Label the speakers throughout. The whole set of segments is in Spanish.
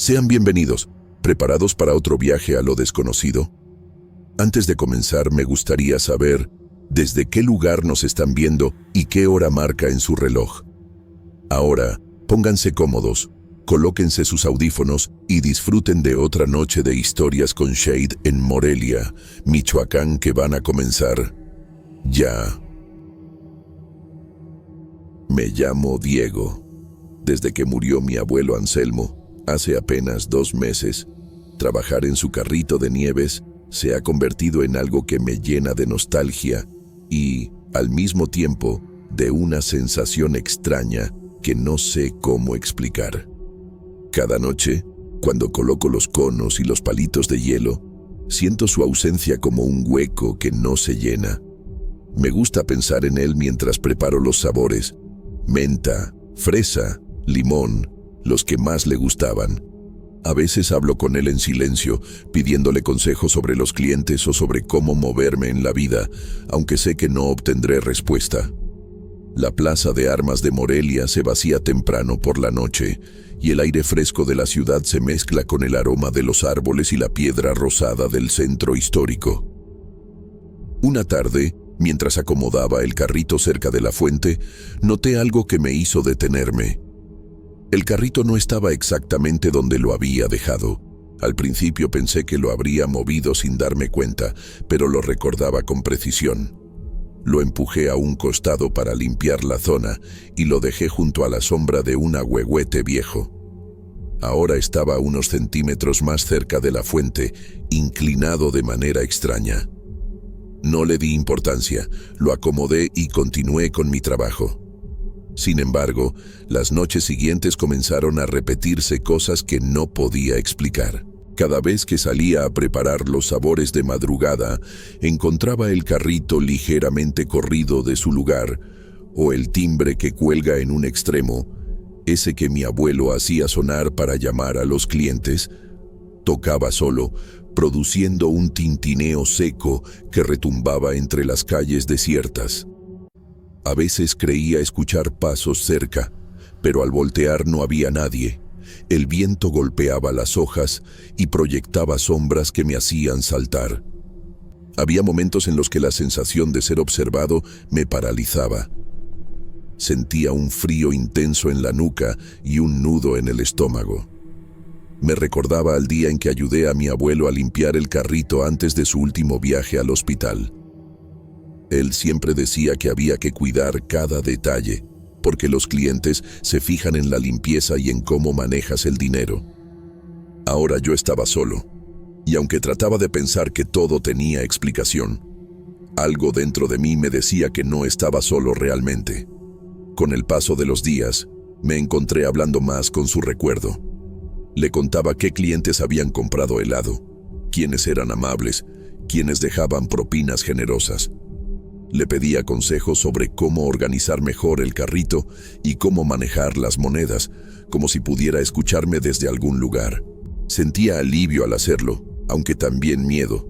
Speaker 1: Sean bienvenidos, ¿preparados para otro viaje a lo desconocido? Antes de comenzar, me gustaría saber desde qué lugar nos están viendo y qué hora marca en su reloj. Ahora, pónganse cómodos, colóquense sus audífonos y disfruten de otra noche de historias con Shade en Morelia, Michoacán, que van a comenzar ya. Me llamo Diego. Desde que murió mi abuelo Anselmo, hace apenas 2 meses, trabajar en su carrito de nieves se ha convertido en algo que me llena de nostalgia y, al mismo tiempo, de una sensación extraña que no sé cómo explicar. Cada noche, cuando coloco los conos y los palitos de hielo, siento su ausencia como un hueco que no se llena. Me gusta pensar en él mientras preparo los sabores: menta, fresa, limón, los que más le gustaban. A veces hablo con él en silencio, pidiéndole consejos sobre los clientes o sobre cómo moverme en la vida, aunque sé que no obtendré respuesta. La plaza de armas de Morelia se vacía temprano por la noche, y el aire fresco de la ciudad se mezcla con el aroma de los árboles y la piedra rosada del centro histórico. Una tarde, mientras acomodaba el carrito cerca de la fuente, noté algo que me hizo detenerme. El carrito no estaba exactamente donde lo había dejado. Al principio pensé que lo habría movido sin darme cuenta, pero lo recordaba con precisión. Lo empujé a un costado para limpiar la zona y lo dejé junto a la sombra de un ahuehuete viejo. Ahora estaba a unos centímetros más cerca de la fuente, inclinado de manera extraña. No le di importancia, lo acomodé y continué con mi trabajo. Sin embargo, las noches siguientes comenzaron a repetirse cosas que no podía explicar. Cada vez que salía a preparar los sabores de madrugada, encontraba el carrito ligeramente corrido de su lugar, o el timbre que cuelga en un extremo, ese que mi abuelo hacía sonar para llamar a los clientes, tocaba solo, produciendo un tintineo seco que retumbaba entre las calles desiertas. A veces creía escuchar pasos cerca, pero al voltear no había nadie. El viento golpeaba las hojas y proyectaba sombras que me hacían saltar. Había momentos en los que la sensación de ser observado me paralizaba. Sentía un frío intenso en la nuca y un nudo en el estómago. Me recordaba al día en que ayudé a mi abuelo a limpiar el carrito antes de su último viaje al hospital. Él siempre decía que había que cuidar cada detalle, porque los clientes se fijan en la limpieza y en cómo manejas el dinero. Ahora yo estaba solo, y aunque trataba de pensar que todo tenía explicación, algo dentro de mí me decía que no estaba solo realmente. Con el paso de los días, me encontré hablando más con su recuerdo. Le contaba qué clientes habían comprado helado, quiénes eran amables, quiénes dejaban propinas generosas. Le pedía consejos sobre cómo organizar mejor el carrito y cómo manejar las monedas, como si pudiera escucharme desde algún lugar. Sentía alivio al hacerlo, aunque también miedo,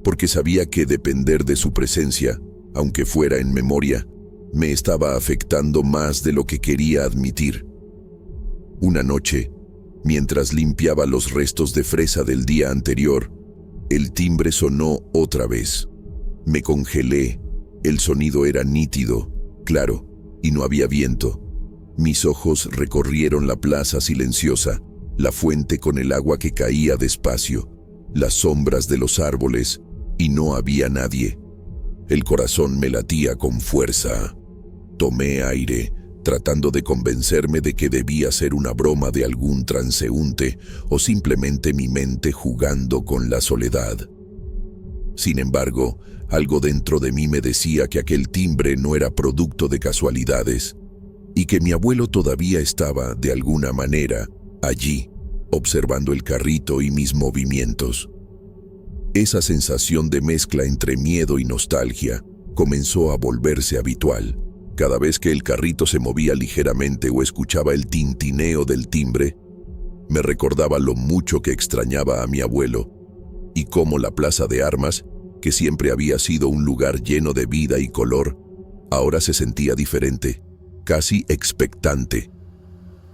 Speaker 1: porque sabía que depender de su presencia, aunque fuera en memoria, me estaba afectando más de lo que quería admitir. Una noche, mientras limpiaba los restos de fresa del día anterior, el timbre sonó otra vez. Me congelé. El sonido era nítido, claro, y no había viento. Mis ojos recorrieron la plaza silenciosa, la fuente con el agua que caía despacio, las sombras de los árboles, y no había nadie. El corazón me latía con fuerza. Tomé aire, tratando de convencerme de que debía ser una broma de algún transeúnte o simplemente mi mente jugando con la soledad. Sin embargo, algo dentro de mí me decía que aquel timbre no era producto de casualidades y que mi abuelo todavía estaba, de alguna manera, allí, observando el carrito y mis movimientos. Esa sensación de mezcla entre miedo y nostalgia comenzó a volverse habitual. Cada vez que el carrito se movía ligeramente o escuchaba el tintineo del timbre, me recordaba lo mucho que extrañaba a mi abuelo y cómo la plaza de armas, que siempre había sido un lugar lleno de vida y color, ahora se sentía diferente, casi expectante.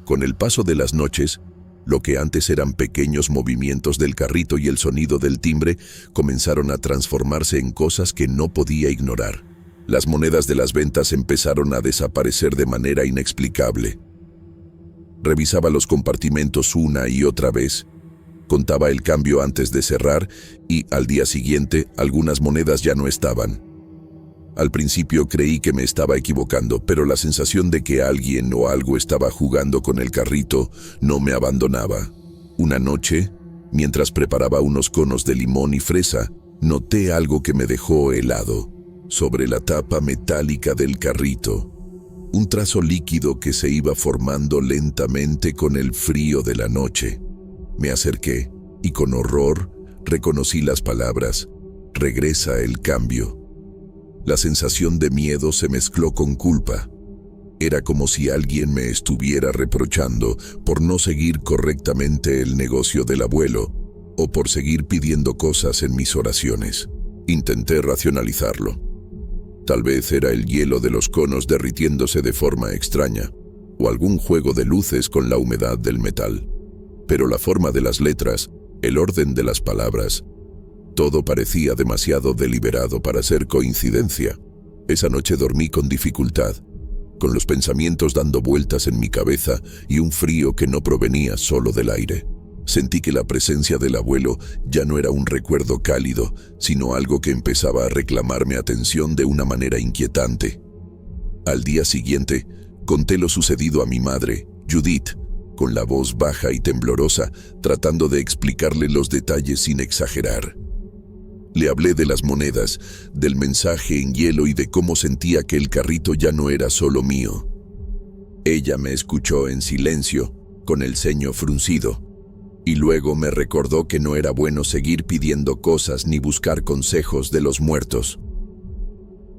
Speaker 1: Con el paso de las noches, Lo que antes eran pequeños movimientos del carrito y el sonido del timbre comenzaron a transformarse en cosas que no podía ignorar. Las monedas de las ventas empezaron a desaparecer de manera inexplicable. Revisaba los compartimentos una y otra vez. Contaba el cambio antes de cerrar y, al día siguiente, algunas monedas ya no estaban. Al principio creí que me estaba equivocando, pero la sensación de que alguien o algo estaba jugando con el carrito no me abandonaba. Una noche, mientras preparaba unos conos de limón y fresa, noté algo que me dejó helado. Sobre la tapa metálica del carrito, un trazo líquido que se iba formando lentamente con el frío de la noche. Me acerqué y con horror reconocí las palabras: "Regresa el cambio". La sensación de miedo se mezcló con culpa. Era como si alguien me estuviera reprochando por no seguir correctamente el negocio del abuelo o por seguir pidiendo cosas en mis oraciones. Intenté racionalizarlo. Tal vez era el hielo de los conos derritiéndose de forma extraña, o algún juego de luces con la humedad del metal. Pero la forma de las letras, el orden de las palabras, todo parecía demasiado deliberado para ser coincidencia. Esa noche dormí con dificultad, con los pensamientos dando vueltas en mi cabeza y un frío que no provenía solo del aire. Sentí que la presencia del abuelo ya no era un recuerdo cálido, sino algo que empezaba a reclamarme atención de una manera inquietante. Al día siguiente, conté lo sucedido a mi madre, Judith, con la voz baja y temblorosa, tratando de explicarle los detalles sin exagerar. Le hablé de las monedas, del mensaje en hielo y de cómo sentía que el carrito ya no era solo mío. Ella me escuchó en silencio, con el ceño fruncido. Y luego me recordó que no era bueno seguir pidiendo cosas ni buscar consejos de los muertos.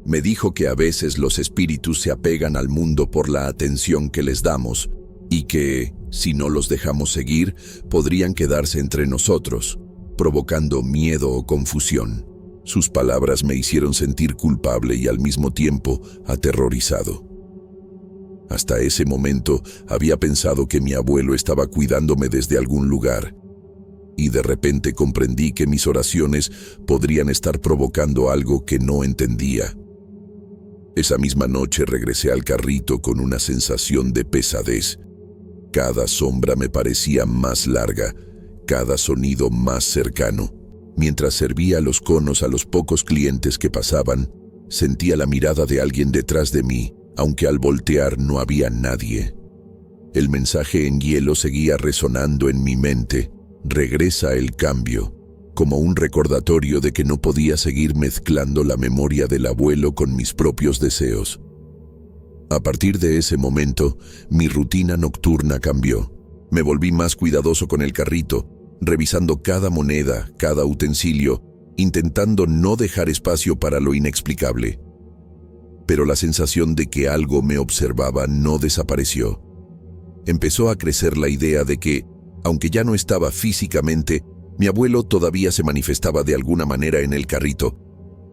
Speaker 1: Me dijo que a veces los espíritus se apegan al mundo por la atención que les damos y que, si no los dejamos seguir, podrían quedarse entre nosotros, provocando miedo o confusión. Sus palabras me hicieron sentir culpable y al mismo tiempo aterrorizado. Hasta ese momento había pensado que mi abuelo estaba cuidándome desde algún lugar, y de repente comprendí que mis oraciones podrían estar provocando algo que no entendía. Esa misma noche regresé al carrito con una sensación de pesadez. Cada sombra me parecía más larga, cada sonido más cercano. Mientras servía los conos a los pocos clientes que pasaban, sentía la mirada de alguien detrás de mí, aunque al voltear no había nadie. El mensaje en hielo seguía resonando en mi mente: regresa el cambio, como un recordatorio de que no podía seguir mezclando la memoria del abuelo con mis propios deseos. A partir de ese momento, mi rutina nocturna cambió. Me volví más cuidadoso con el carrito, revisando cada moneda, cada utensilio, intentando no dejar espacio para lo inexplicable. Pero la sensación de que algo me observaba no desapareció. Empezó a crecer la idea de que, aunque ya no estaba físicamente, mi abuelo todavía se manifestaba de alguna manera en el carrito,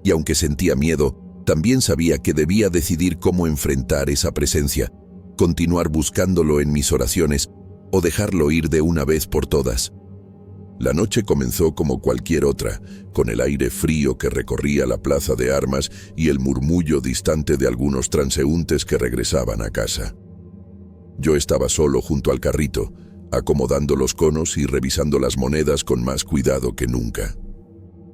Speaker 1: y aunque sentía miedo, también sabía que debía decidir cómo enfrentar esa presencia, continuar buscándolo en mis oraciones o dejarlo ir de una vez por todas. La noche comenzó como cualquier otra, con el aire frío que recorría la plaza de armas y el murmullo distante de algunos transeúntes que regresaban a casa. Yo estaba solo junto al carrito, acomodando los conos y revisando las monedas con más cuidado que nunca.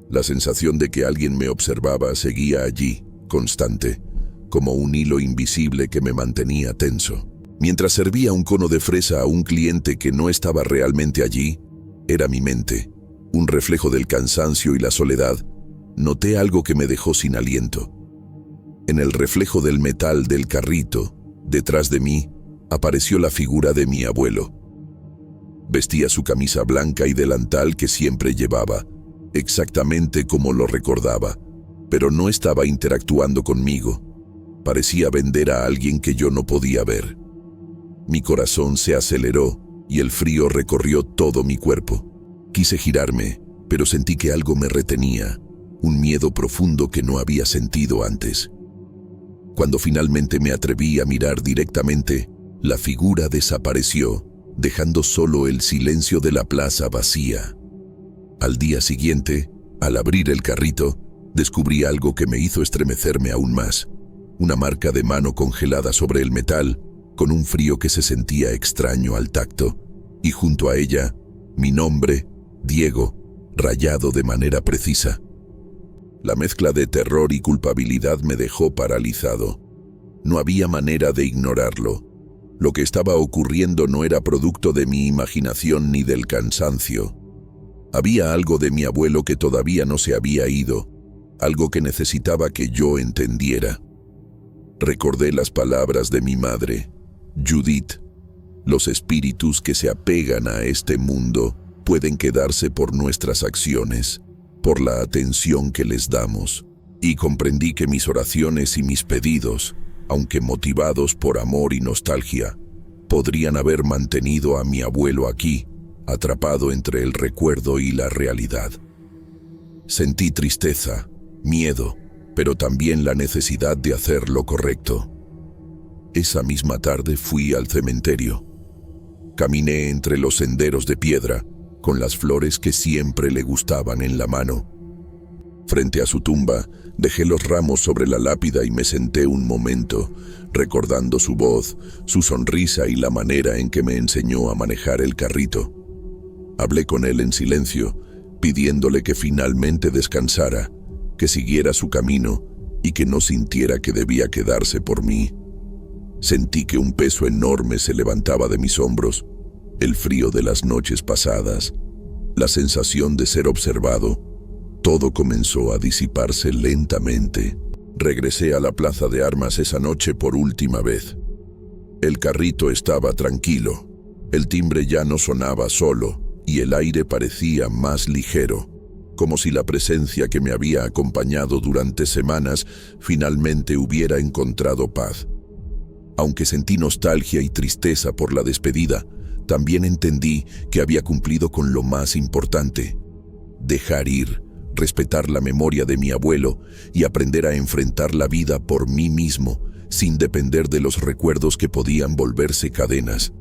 Speaker 1: La sensación de que alguien me observaba seguía allí, constante, como un hilo invisible que me mantenía tenso. Mientras servía un cono de fresa a un cliente que no estaba realmente allí, era mi mente, un reflejo del cansancio y la soledad. Noté algo que me dejó sin aliento. En el reflejo del metal del carrito, detrás de mí, apareció la figura de mi abuelo. Vestía su camisa blanca y delantal que siempre llevaba, exactamente como lo recordaba, pero no estaba interactuando conmigo. Parecía vender a alguien que yo no podía ver. Mi corazón se aceleró y el frío recorrió todo mi cuerpo. Quise girarme, pero sentí que algo me retenía, un miedo profundo que no había sentido antes. Cuando finalmente me atreví a mirar directamente, la figura desapareció dejando solo el silencio de la plaza vacía. Al día siguiente, al abrir el carrito, descubrí algo que me hizo estremecerme aún más. Una marca de mano congelada sobre el metal, con un frío que se sentía extraño al tacto, y junto a ella, mi nombre, Diego, rayado de manera precisa. La mezcla de terror y culpabilidad me dejó paralizado. No había manera de ignorarlo. Lo que estaba ocurriendo no era producto de mi imaginación ni del cansancio. Había algo de mi abuelo que todavía no se había ido, algo que necesitaba que yo entendiera. Recordé las palabras de mi madre, Judith. Los espíritus que se apegan a este mundo pueden quedarse por nuestras acciones, por la atención que les damos. Y comprendí que mis oraciones y mis pedidos, aunque motivados por amor y nostalgia, podrían haber mantenido a mi abuelo aquí, atrapado entre el recuerdo y la realidad. Sentí tristeza, miedo, pero también la necesidad de hacer lo correcto. Esa misma tarde fui al cementerio. Caminé entre los senderos de piedra, con las flores que siempre le gustaban en la mano. Frente a su tumba, dejé los ramos sobre la lápida y me senté un momento, recordando su voz, su sonrisa y la manera en que me enseñó a manejar el carrito. Hablé con él en silencio, pidiéndole que finalmente descansara, que siguiera su camino y que no sintiera que debía quedarse por mí. Sentí que un peso enorme se levantaba de mis hombros, el frío de las noches pasadas, la sensación de ser observado. Todo comenzó a disiparse lentamente. Regresé a la plaza de armas esa noche por última vez. El carrito estaba tranquilo, el timbre ya no sonaba solo y el aire parecía más ligero, como si la presencia que me había acompañado durante semanas finalmente hubiera encontrado paz. Aunque sentí nostalgia y tristeza por la despedida, también entendí que había cumplido con lo más importante: dejar ir, respetar la memoria de mi abuelo y aprender a enfrentar la vida por mí mismo, sin depender de los recuerdos que podían volverse cadenas.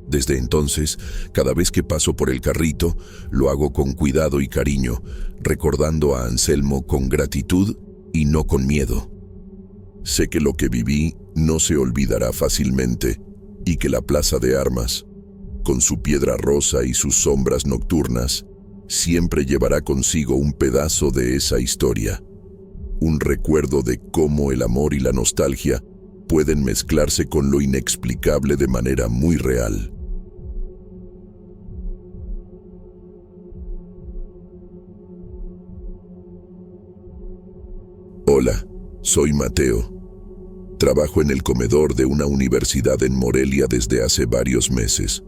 Speaker 1: Desde entonces, cada vez que paso por el carrito, lo hago con cuidado y cariño, recordando a Anselmo con gratitud y no con miedo. Sé que lo que viví no se olvidará fácilmente y que la plaza de armas, con su piedra rosa y sus sombras nocturnas, siempre llevará consigo un pedazo de esa historia, un recuerdo de cómo el amor y la nostalgia pueden mezclarse con lo inexplicable de manera muy real. Hola, soy Mateo. Trabajo en el comedor de una universidad en Morelia desde hace varios meses.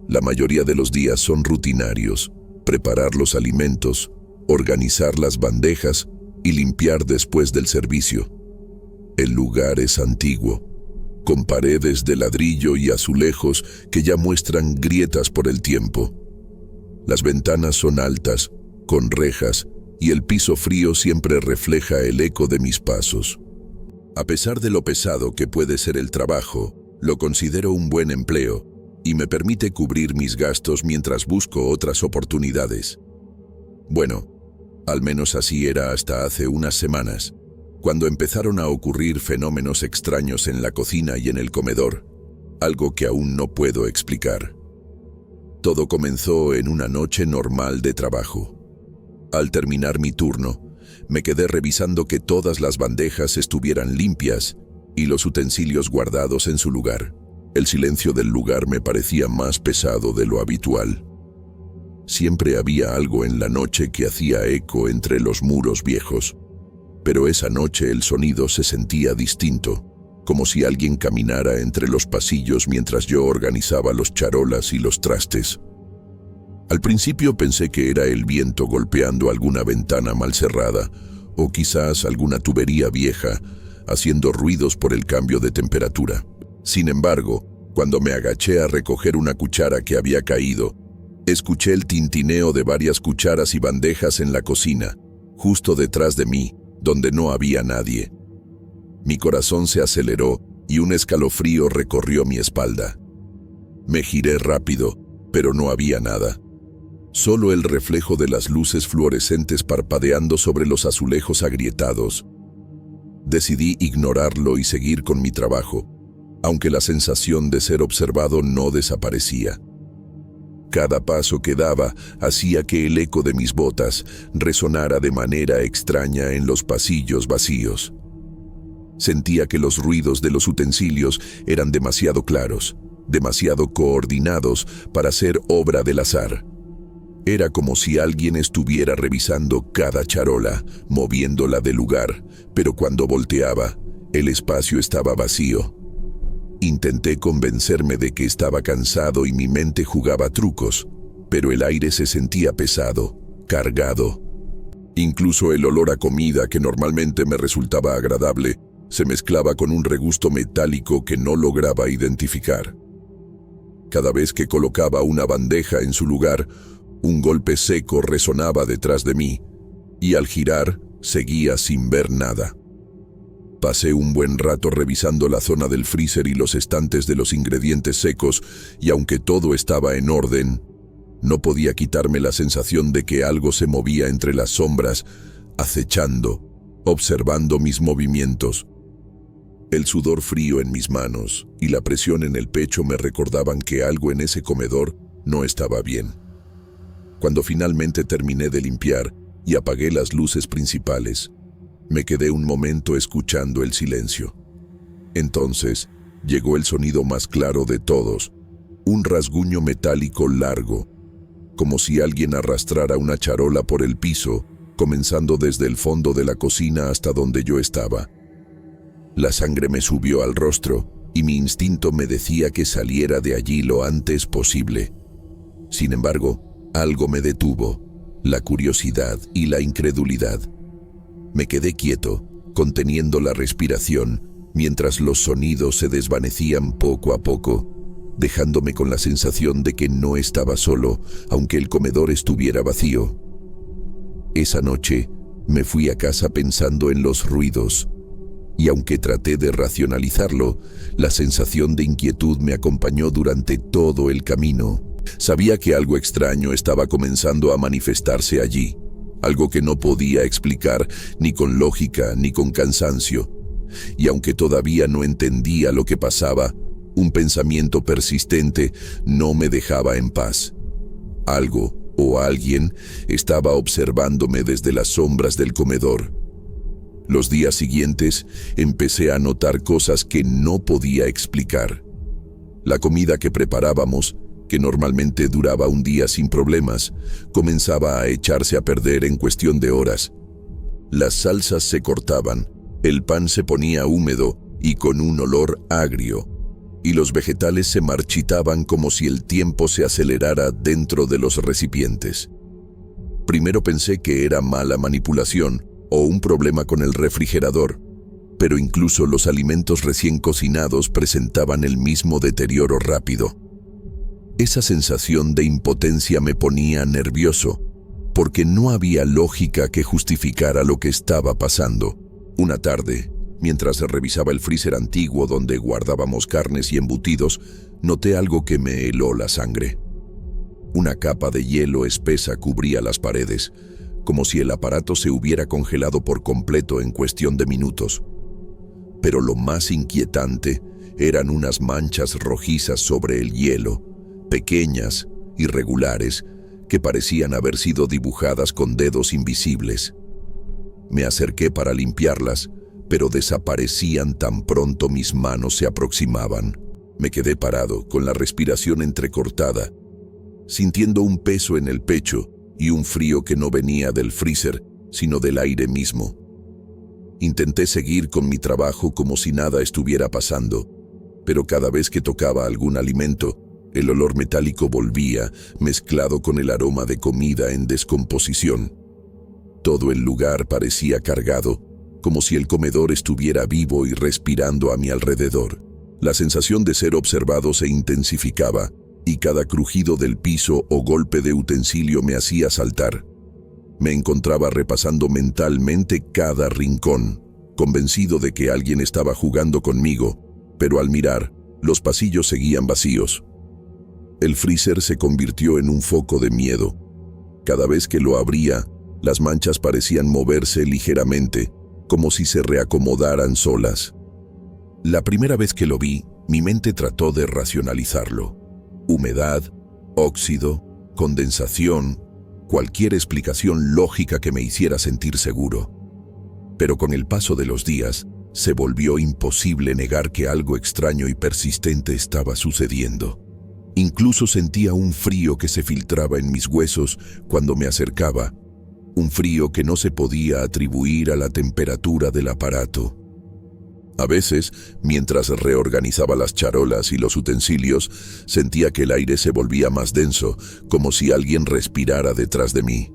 Speaker 1: La mayoría de los días son rutinarios: preparar los alimentos, organizar las bandejas y limpiar después del servicio. El lugar es antiguo, con paredes de ladrillo y azulejos que ya muestran grietas por el tiempo. Las ventanas son altas, con rejas, y el piso frío siempre refleja el eco de mis pasos. A pesar de lo pesado que puede ser el trabajo, lo considero un buen empleo y me permite cubrir mis gastos mientras busco otras oportunidades. Bueno, al menos así era hasta hace unas semanas, cuando empezaron a ocurrir fenómenos extraños en la cocina y en el comedor, algo que aún no puedo explicar. Todo comenzó en una noche normal de trabajo. Al terminar mi turno, me quedé revisando que todas las bandejas estuvieran limpias y los utensilios guardados en su lugar. El silencio del lugar me parecía más pesado de lo habitual. Siempre había algo en la noche que hacía eco entre los muros viejos, pero esa noche el sonido se sentía distinto, como si alguien caminara entre los pasillos mientras yo organizaba los charolas y los trastes. Al principio pensé que era el viento golpeando alguna ventana mal cerrada, o quizás alguna tubería vieja, haciendo ruidos por el cambio de temperatura. Sin embargo, cuando me agaché a recoger una cuchara que había caído, escuché el tintineo de varias cucharas y bandejas en la cocina, justo detrás de mí, donde no había nadie. Mi corazón se aceleró y un escalofrío recorrió mi espalda. Me giré rápido, pero no había nada. Solo el reflejo de las luces fluorescentes parpadeando sobre los azulejos agrietados. Decidí ignorarlo y seguir con mi trabajo, aunque la sensación de ser observado no desaparecía. Cada paso que daba hacía que el eco de mis botas resonara de manera extraña en los pasillos vacíos. Sentía que los ruidos de los utensilios eran demasiado claros, demasiado coordinados para ser obra del azar. Era como si alguien estuviera revisando cada charola, moviéndola del lugar, pero cuando volteaba, el espacio estaba vacío. Intenté convencerme de que estaba cansado y mi mente jugaba trucos, pero el aire se sentía pesado, cargado. Incluso el olor a comida, que normalmente me resultaba agradable, se mezclaba con un regusto metálico que no lograba identificar. Cada vez que colocaba una bandeja en su lugar, un golpe seco resonaba detrás de mí, y al girar, seguía sin ver nada. Pasé un buen rato revisando la zona del freezer y los estantes de los ingredientes secos, y aunque todo estaba en orden, no podía quitarme la sensación de que algo se movía entre las sombras, acechando, observando mis movimientos. El sudor frío en mis manos y la presión en el pecho me recordaban que algo en ese comedor no estaba bien. Cuando finalmente terminé de limpiar y apagué las luces principales, me quedé un momento escuchando el silencio. Entonces, llegó el sonido más claro de todos, un rasguño metálico largo, como si alguien arrastrara una charola por el piso, comenzando desde el fondo de la cocina hasta donde yo estaba. La sangre me subió al rostro y mi instinto me decía que saliera de allí lo antes posible. Sin embargo, algo me detuvo, la curiosidad y la incredulidad. Me quedé quieto, conteniendo la respiración, mientras los sonidos se desvanecían poco a poco, dejándome con la sensación de que no estaba solo, aunque el comedor estuviera vacío. Esa noche me fui a casa pensando en los ruidos, y aunque traté de racionalizarlo, la sensación de inquietud me acompañó durante todo el camino. Sabía que algo extraño estaba comenzando a manifestarse allí, algo que no podía explicar ni con lógica ni con cansancio. Y aunque todavía no entendía lo que pasaba, un pensamiento persistente no me dejaba en paz. Algo o alguien estaba observándome desde las sombras del comedor. Los días siguientes empecé a notar cosas que no podía explicar. La comida que preparábamos, que normalmente duraba un día sin problemas, comenzaba a echarse a perder en cuestión de horas. Las salsas se cortaban, el pan se ponía húmedo y con un olor agrio, y los vegetales se marchitaban como si el tiempo se acelerara dentro de los recipientes. Primero pensé que era mala manipulación o un problema con el refrigerador, pero incluso los alimentos recién cocinados presentaban el mismo deterioro rápido. Esa sensación de impotencia me ponía nervioso, porque no había lógica que justificara lo que estaba pasando. Una tarde, mientras revisaba el freezer antiguo donde guardábamos carnes y embutidos, noté algo que me heló la sangre. Una capa de hielo espesa cubría las paredes, como si el aparato se hubiera congelado por completo en cuestión de minutos. Pero lo más inquietante eran unas manchas rojizas sobre el hielo, pequeñas, irregulares, que parecían haber sido dibujadas con dedos invisibles. Me acerqué para limpiarlas, pero desaparecían tan pronto mis manos se aproximaban. Me quedé parado, con la respiración entrecortada, sintiendo un peso en el pecho y un frío que no venía del freezer, sino del aire mismo. Intenté seguir con mi trabajo como si nada estuviera pasando, pero cada vez que tocaba algún alimento, el olor metálico volvía, mezclado con el aroma de comida en descomposición. Todo el lugar parecía cargado, como si el comedor estuviera vivo y respirando a mi alrededor. La sensación de ser observado se intensificaba, y cada crujido del piso o golpe de utensilio me hacía saltar. Me encontraba repasando mentalmente cada rincón, convencido de que alguien estaba jugando conmigo, pero al mirar, los pasillos seguían vacíos. El freezer se convirtió en un foco de miedo. Cada vez que lo abría, las manchas parecían moverse ligeramente, como si se reacomodaran solas. La primera vez que lo vi, mi mente trató de racionalizarlo. Humedad, óxido, condensación, cualquier explicación lógica que me hiciera sentir seguro. Pero con el paso de los días, se volvió imposible negar que algo extraño y persistente estaba sucediendo. Incluso sentía un frío que se filtraba en mis huesos cuando me acercaba, un frío que no se podía atribuir a la temperatura del aparato. A veces, mientras reorganizaba las charolas y los utensilios, sentía que el aire se volvía más denso, como si alguien respirara detrás de mí.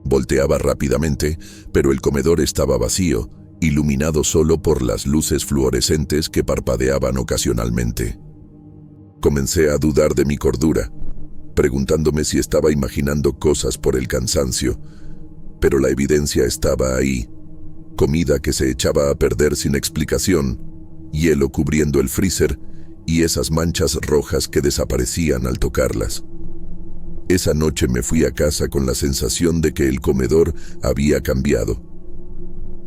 Speaker 1: Volteaba rápidamente, pero el comedor estaba vacío, iluminado solo por las luces fluorescentes que parpadeaban ocasionalmente. Comencé a dudar de mi cordura, preguntándome si estaba imaginando cosas por el cansancio, pero la evidencia estaba ahí. Comida que se echaba a perder sin explicación, hielo cubriendo el freezer y esas manchas rojas que desaparecían al tocarlas. Esa noche me fui a casa con la sensación de que el comedor había cambiado.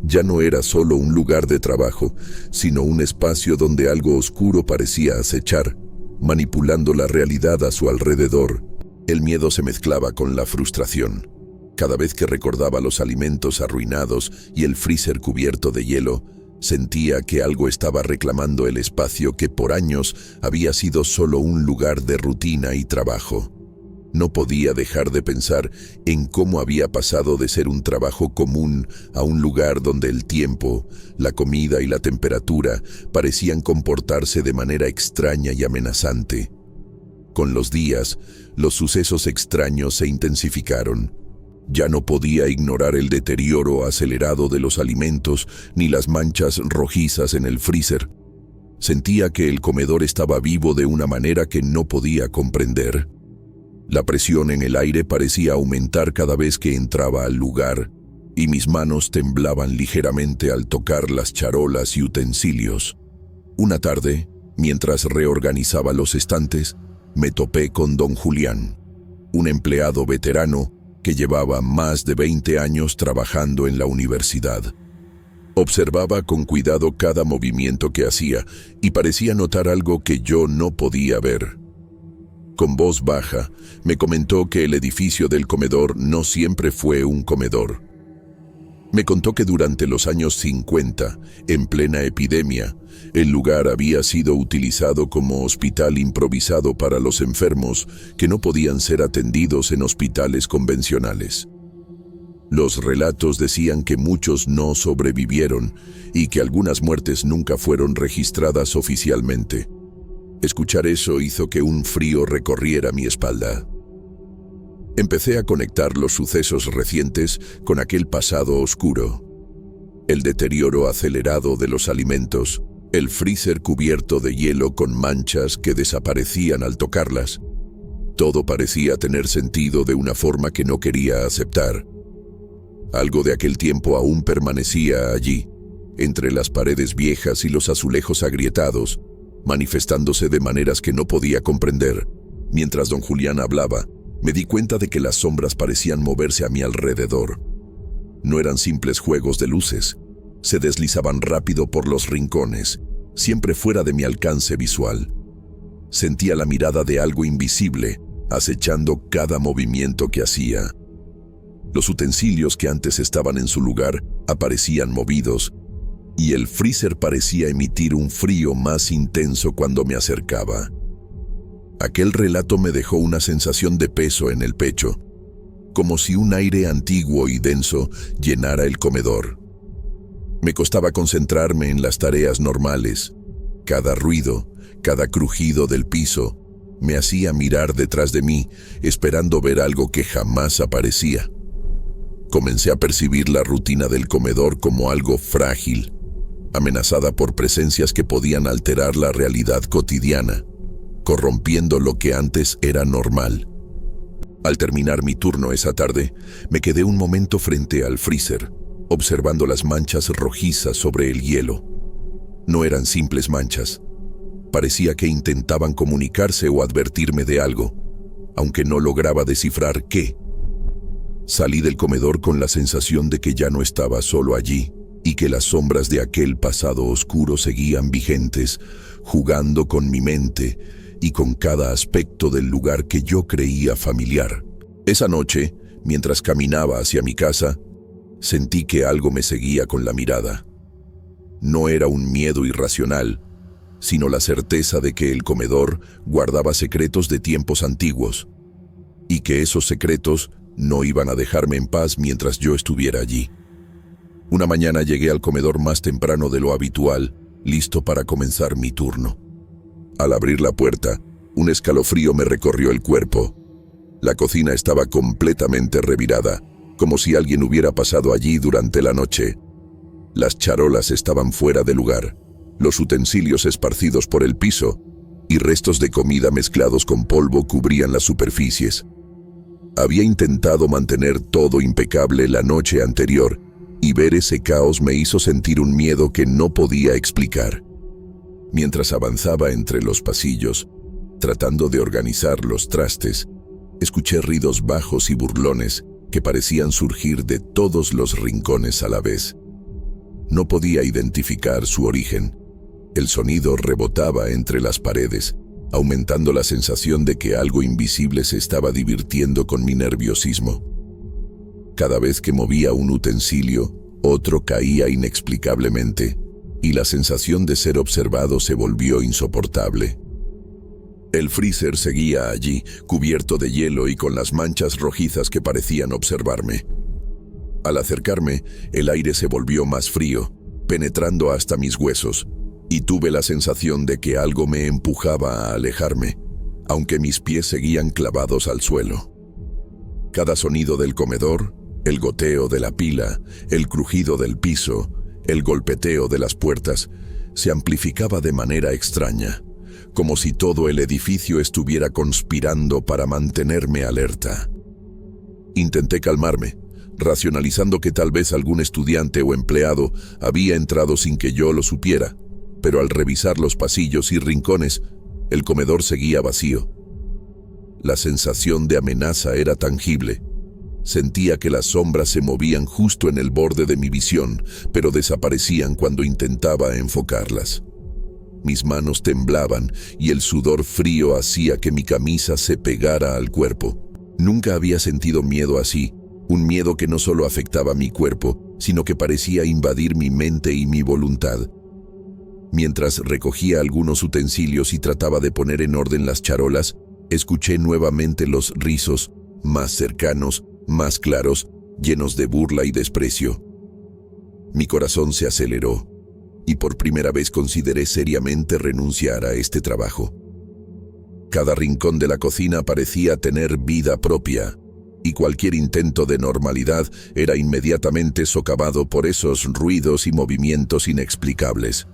Speaker 1: Ya no era solo un lugar de trabajo, sino un espacio donde algo oscuro parecía acechar, manipulando la realidad a su alrededor. El miedo se mezclaba con la frustración. Cada vez que recordaba los alimentos arruinados y el freezer cubierto de hielo, sentía que algo estaba reclamando el espacio que por años había sido solo un lugar de rutina y trabajo. No podía dejar de pensar en cómo había pasado de ser un trabajo común a un lugar donde el tiempo, la comida y la temperatura parecían comportarse de manera extraña y amenazante. Con los días, los sucesos extraños se intensificaron. Ya no podía ignorar el deterioro acelerado de los alimentos ni las manchas rojizas en el freezer. Sentía que el comedor estaba vivo de una manera que no podía comprender. La presión en el aire parecía aumentar cada vez que entraba al lugar, y mis manos temblaban ligeramente al tocar las charolas y utensilios. Una tarde, mientras reorganizaba los estantes, me topé con don Julián, un empleado veterano que llevaba más de 20 años trabajando en la universidad. Observaba con cuidado cada movimiento que hacía y parecía notar algo que yo no podía ver. Con voz baja, me comentó que el edificio del comedor no siempre fue un comedor. Me contó que durante los años 50, en plena epidemia, el lugar había sido utilizado como hospital improvisado para los enfermos que no podían ser atendidos en hospitales convencionales. Los relatos decían que muchos no sobrevivieron y que algunas muertes nunca fueron registradas oficialmente. Escuchar eso hizo que un frío recorriera mi espalda. Empecé a conectar los sucesos recientes con aquel pasado oscuro. El deterioro acelerado de los alimentos, el freezer cubierto de hielo con manchas que desaparecían al tocarlas. Todo parecía tener sentido de una forma que no quería aceptar. Algo de aquel tiempo aún permanecía allí, entre las paredes viejas y los azulejos agrietados, manifestándose de maneras que no podía comprender. Mientras don Julián hablaba, me di cuenta de que las sombras parecían moverse a mi alrededor. No eran simples juegos de luces. Se deslizaban rápido por los rincones, siempre fuera de mi alcance visual. Sentía la mirada de algo invisible, acechando cada movimiento que hacía. Los utensilios que antes estaban en su lugar aparecían movidos, y el freezer parecía emitir un frío más intenso cuando me acercaba. Aquel relato me dejó una sensación de peso en el pecho, como si un aire antiguo y denso llenara el comedor. Me costaba concentrarme en las tareas normales. Cada ruido, cada crujido del piso, me hacía mirar detrás de mí, esperando ver algo que jamás aparecía. Comencé a percibir la rutina del comedor como algo frágil, amenazada por presencias que podían alterar la realidad cotidiana, corrompiendo lo que antes era normal. Al terminar mi turno esa tarde, me quedé un momento frente al freezer, observando las manchas rojizas sobre el hielo. No eran simples manchas. Parecía que intentaban comunicarse o advertirme de algo, aunque no lograba descifrar qué. Salí del comedor con la sensación de que ya no estaba solo allí y que las sombras de aquel pasado oscuro seguían vigentes, jugando con mi mente y con cada aspecto del lugar que yo creía familiar. Esa noche, mientras caminaba hacia mi casa, sentí que algo me seguía con la mirada. No era un miedo irracional, sino la certeza de que el comedor guardaba secretos de tiempos antiguos, y que esos secretos no iban a dejarme en paz mientras yo estuviera allí. Una mañana llegué al comedor más temprano de lo habitual, listo para comenzar mi turno. Al abrir la puerta, un escalofrío me recorrió el cuerpo. La cocina estaba completamente revirada, como si alguien hubiera pasado allí durante la noche. Las charolas estaban fuera de lugar, los utensilios esparcidos por el piso, y restos de comida mezclados con polvo cubrían las superficies. Había intentado mantener todo impecable la noche anterior, y ver ese caos me hizo sentir un miedo que no podía explicar. Mientras avanzaba entre los pasillos, tratando de organizar los trastes, escuché ruidos bajos y burlones que parecían surgir de todos los rincones a la vez. No podía identificar su origen. El sonido rebotaba entre las paredes, aumentando la sensación de que algo invisible se estaba divirtiendo con mi nerviosismo. Cada vez que movía un utensilio, otro caía inexplicablemente, y la sensación de ser observado se volvió insoportable. El freezer seguía allí, cubierto de hielo y con las manchas rojizas que parecían observarme. Al acercarme, el aire se volvió más frío, penetrando hasta mis huesos, y tuve la sensación de que algo me empujaba a alejarme, aunque mis pies seguían clavados al suelo. Cada sonido del comedor, el goteo de la pila, el crujido del piso, el golpeteo de las puertas, se amplificaba de manera extraña, como si todo el edificio estuviera conspirando para mantenerme alerta. Intenté calmarme, racionalizando que tal vez algún estudiante o empleado había entrado sin que yo lo supiera, pero al revisar los pasillos y rincones, el comedor seguía vacío. La sensación de amenaza era tangible. Sentía que las sombras se movían justo en el borde de mi visión, pero desaparecían cuando intentaba enfocarlas. Mis manos temblaban y el sudor frío hacía que mi camisa se pegara al cuerpo. Nunca había sentido miedo así, un miedo que no solo afectaba mi cuerpo, sino que parecía invadir mi mente y mi voluntad. Mientras recogía algunos utensilios y trataba de poner en orden las charolas, escuché nuevamente los rizos, más cercanos, más claros, llenos de burla y desprecio. Mi corazón se aceleró, y por primera vez consideré seriamente renunciar a este trabajo. Cada rincón de la cocina parecía tener vida propia, y cualquier intento de normalidad era inmediatamente socavado por esos ruidos y movimientos inexplicables.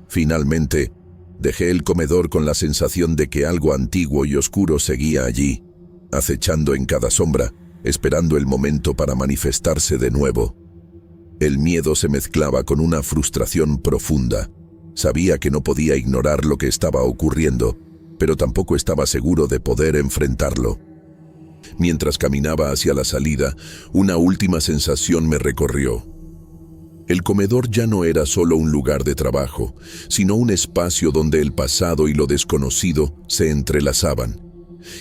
Speaker 1: Finalmente, dejé el comedor con la sensación de que algo antiguo y oscuro seguía allí, acechando en cada sombra, esperando el momento para manifestarse de nuevo. El miedo se mezclaba con una frustración profunda. Sabía que no podía ignorar lo que estaba ocurriendo, pero tampoco estaba seguro de poder enfrentarlo. Mientras caminaba hacia la salida, una última sensación me recorrió. El comedor ya no era solo un lugar de trabajo, sino un espacio donde el pasado y lo desconocido se entrelazaban,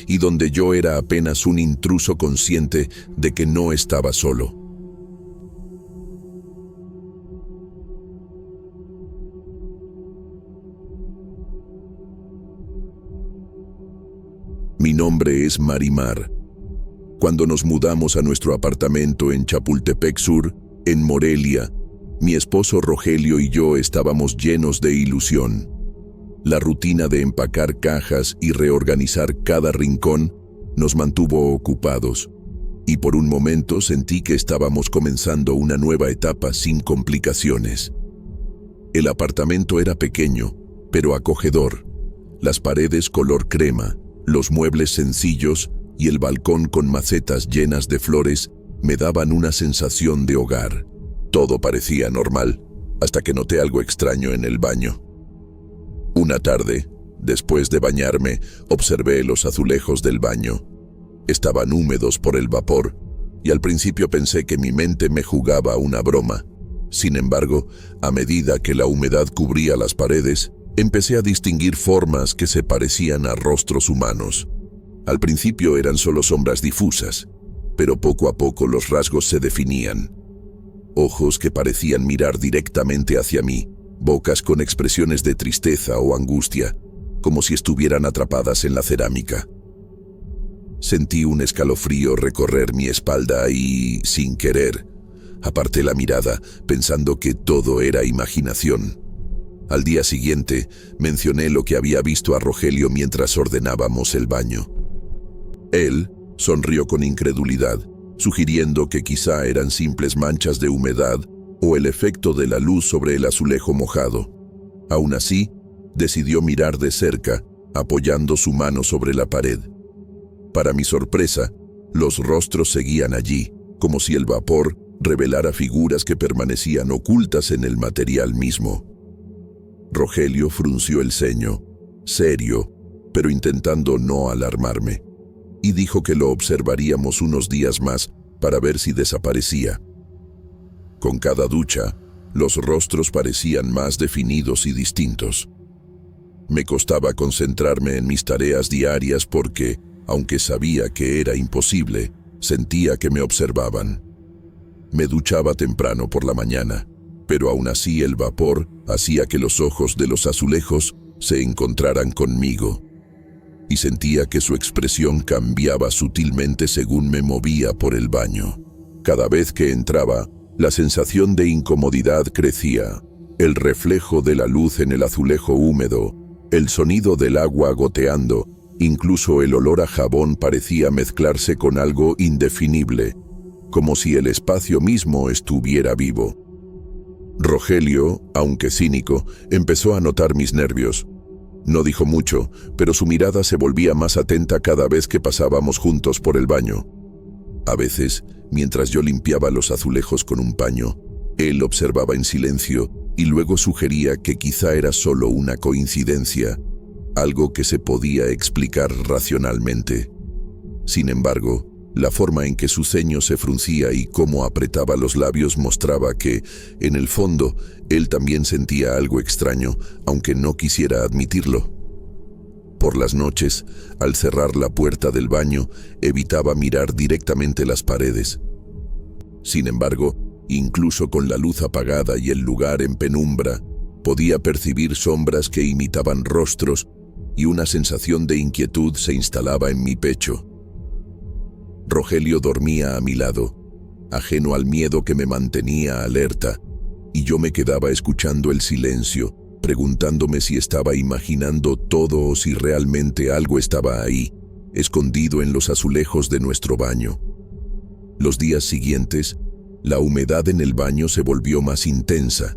Speaker 1: y donde yo era apenas un intruso consciente de que no estaba solo. Mi nombre es Marimar. Cuando nos mudamos a nuestro apartamento en Chapultepec Sur, en Morelia, mi esposo Rogelio y yo estábamos llenos de ilusión. La rutina de empacar cajas y reorganizar cada rincón nos mantuvo ocupados, y por un momento sentí que estábamos comenzando una nueva etapa sin complicaciones. El apartamento era pequeño, pero acogedor. Las paredes color crema, los muebles sencillos y el balcón con macetas llenas de flores me daban una sensación de hogar. Todo parecía normal, hasta que noté algo extraño en el baño. Una tarde, después de bañarme, observé los azulejos del baño. Estaban húmedos por el vapor, y al principio pensé que mi mente me jugaba una broma. Sin embargo, a medida que la humedad cubría las paredes, empecé a distinguir formas que se parecían a rostros humanos. Al principio eran solo sombras difusas, pero poco a poco los rasgos se definían. Ojos que parecían mirar directamente hacia mí, bocas con expresiones de tristeza o angustia, como si estuvieran atrapadas en la cerámica. Sentí un escalofrío recorrer mi espalda y, sin querer, aparté la mirada pensando que todo era imaginación. Al día siguiente, mencioné lo que había visto a Rogelio mientras ordenábamos el baño. Él sonrió con incredulidad, sugiriendo que quizá eran simples manchas de humedad o el efecto de la luz sobre el azulejo mojado. Aún así, decidió mirar de cerca, apoyando su mano sobre la pared. Para mi sorpresa, los rostros seguían allí, como si el vapor revelara figuras que permanecían ocultas en el material mismo. Rogelio frunció el ceño, serio, pero intentando no alarmarme, y dijo que lo observaríamos unos días más para ver si desaparecía. Con cada ducha, los rostros parecían más definidos y distintos. Me costaba concentrarme en mis tareas diarias porque, aunque sabía que era imposible, sentía que me observaban. Me duchaba temprano por la mañana, pero aún así el vapor hacía que los ojos de los azulejos se encontraran conmigo, y sentía que su expresión cambiaba sutilmente según me movía por el baño. Cada vez que entraba, la sensación de incomodidad crecía. El reflejo de la luz en el azulejo húmedo, el sonido del agua goteando, incluso el olor a jabón parecía mezclarse con algo indefinible, como si el espacio mismo estuviera vivo. Rogelio, aunque cínico, empezó a notar mis nervios. No dijo mucho, pero su mirada se volvía más atenta cada vez que pasábamos juntos por el baño. A veces, mientras yo limpiaba los azulejos con un paño, él observaba en silencio y luego sugería que quizá era solo una coincidencia, algo que se podía explicar racionalmente. Sin embargo, la forma en que su ceño se fruncía y cómo apretaba los labios mostraba que, en el fondo, él también sentía algo extraño, aunque no quisiera admitirlo. Por las noches, al cerrar la puerta del baño, evitaba mirar directamente las paredes. Sin embargo, incluso con la luz apagada y el lugar en penumbra, podía percibir sombras que imitaban rostros y una sensación de inquietud se instalaba en mi pecho. Rogelio dormía a mi lado, ajeno al miedo que me mantenía alerta, y yo me quedaba escuchando el silencio, preguntándome si estaba imaginando todo o si realmente algo estaba ahí, escondido en los azulejos de nuestro baño. Los días siguientes, la humedad en el baño se volvió más intensa.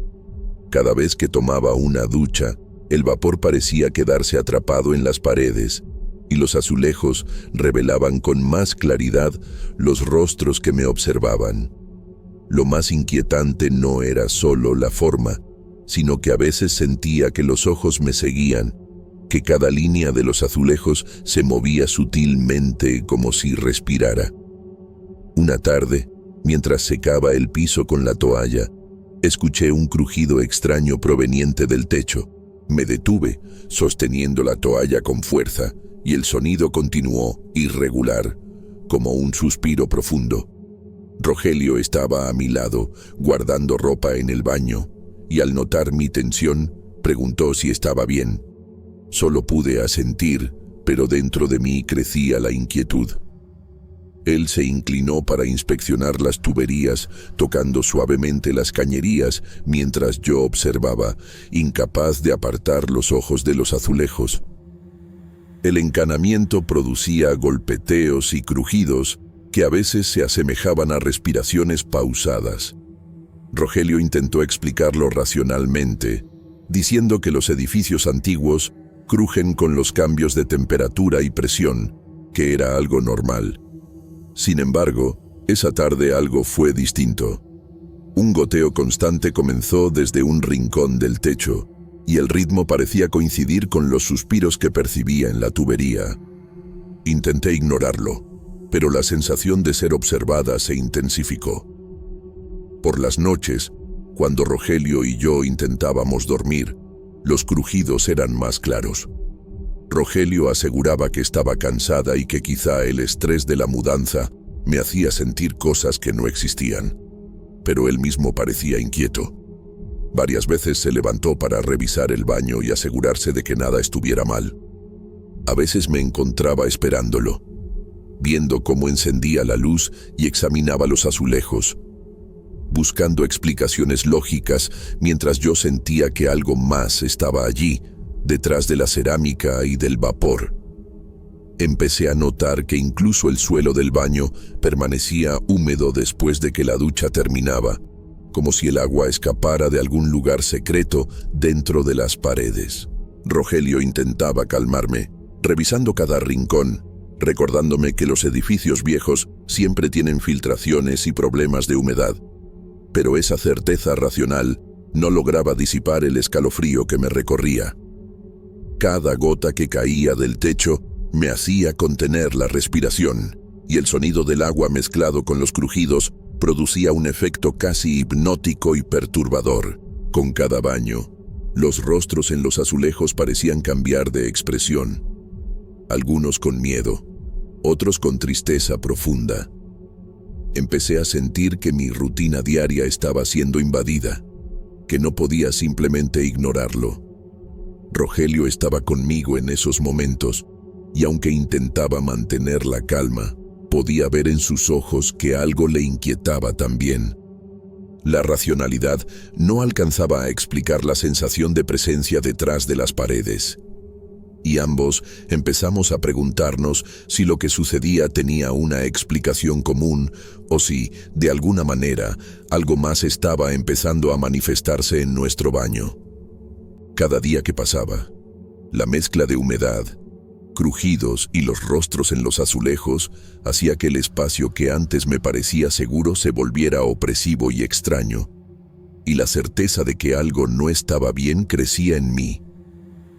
Speaker 1: Cada vez que tomaba una ducha, el vapor parecía quedarse atrapado en las paredes, y los azulejos revelaban con más claridad los rostros que me observaban. Lo más inquietante no era solo la forma, sino que a veces sentía que los ojos me seguían, que cada línea de los azulejos se movía sutilmente como si respirara. Una tarde, mientras secaba el piso con la toalla, escuché un crujido extraño proveniente del techo. Me detuve, sosteniendo la toalla con fuerza, y el sonido continuó, irregular, como un suspiro profundo. Rogelio estaba a mi lado, guardando ropa en el baño, y al notar mi tensión, preguntó si estaba bien. Solo pude asentir, pero dentro de mí crecía la inquietud. Él se inclinó para inspeccionar las tuberías, tocando suavemente las cañerías, mientras yo observaba, incapaz de apartar los ojos de los azulejos. El encanamiento producía golpeteos y crujidos que a veces se asemejaban a respiraciones pausadas. Rogelio intentó explicarlo racionalmente, diciendo que los edificios antiguos crujen con los cambios de temperatura y presión, que era algo normal. Sin embargo, esa tarde algo fue distinto. Un goteo constante comenzó desde un rincón del techo, y el ritmo parecía coincidir con los suspiros que percibía en la tubería. Intenté ignorarlo, pero la sensación de ser observada se intensificó. Por las noches, cuando Rogelio y yo intentábamos dormir, los crujidos eran más claros. Rogelio aseguraba que estaba cansada y que quizá el estrés de la mudanza me hacía sentir cosas que no existían, pero él mismo parecía inquieto. Varias veces se levantó para revisar el baño y asegurarse de que nada estuviera mal. A veces me encontraba esperándolo, viendo cómo encendía la luz y examinaba los azulejos, buscando explicaciones lógicas mientras yo sentía que algo más estaba allí, detrás de la cerámica y del vapor. Empecé a notar que incluso el suelo del baño permanecía húmedo después de que la ducha terminaba, como si el agua escapara de algún lugar secreto dentro de las paredes. Rogelio intentaba calmarme, revisando cada rincón, recordándome que los edificios viejos siempre tienen filtraciones y problemas de humedad. Pero esa certeza racional no lograba disipar el escalofrío que me recorría. Cada gota que caía del techo me hacía contener la respiración, y el sonido del agua mezclado con los crujidos producía un efecto casi hipnótico y perturbador. Con cada baño, los rostros en los azulejos parecían cambiar de expresión, algunos con miedo, otros con tristeza profunda. Empecé a sentir que mi rutina diaria estaba siendo invadida, que no podía simplemente ignorarlo. Rogelio estaba conmigo en esos momentos, y aunque intentaba mantener la calma, podía ver en sus ojos que algo le inquietaba también. La racionalidad no alcanzaba a explicar la sensación de presencia detrás de las paredes. Y ambos empezamos a preguntarnos si lo que sucedía tenía una explicación común o si, de alguna manera, algo más estaba empezando a manifestarse en nuestro baño. Cada día que pasaba, la mezcla de humedad, crujidos y los rostros en los azulejos hacía que el espacio que antes me parecía seguro se volviera opresivo y extraño, y la certeza de que algo no estaba bien crecía en mí,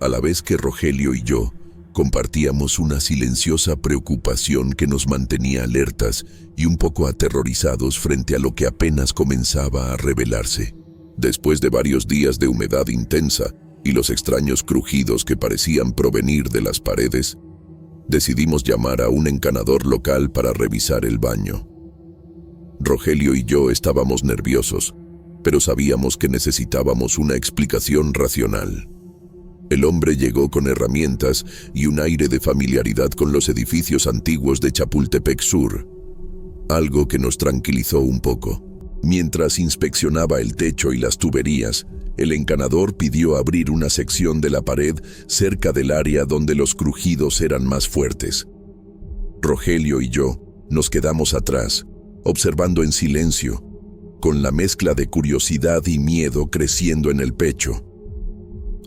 Speaker 1: a la vez que Rogelio y yo compartíamos una silenciosa preocupación que nos mantenía alertas y un poco aterrorizados frente a lo que apenas comenzaba a revelarse. Después de varios días de humedad intensa y los extraños crujidos que parecían provenir de las paredes, decidimos llamar a un encanador local para revisar el baño. Rogelio y yo estábamos nerviosos, pero sabíamos que necesitábamos una explicación racional. El hombre llegó con herramientas y un aire de familiaridad con los edificios antiguos de Chapultepec Sur, algo que nos tranquilizó un poco. Mientras inspeccionaba el techo y las tuberías, el encanador pidió abrir una sección de la pared cerca del área donde los crujidos eran más fuertes. Rogelio y yo nos quedamos atrás, observando en silencio, con la mezcla de curiosidad y miedo creciendo en el pecho.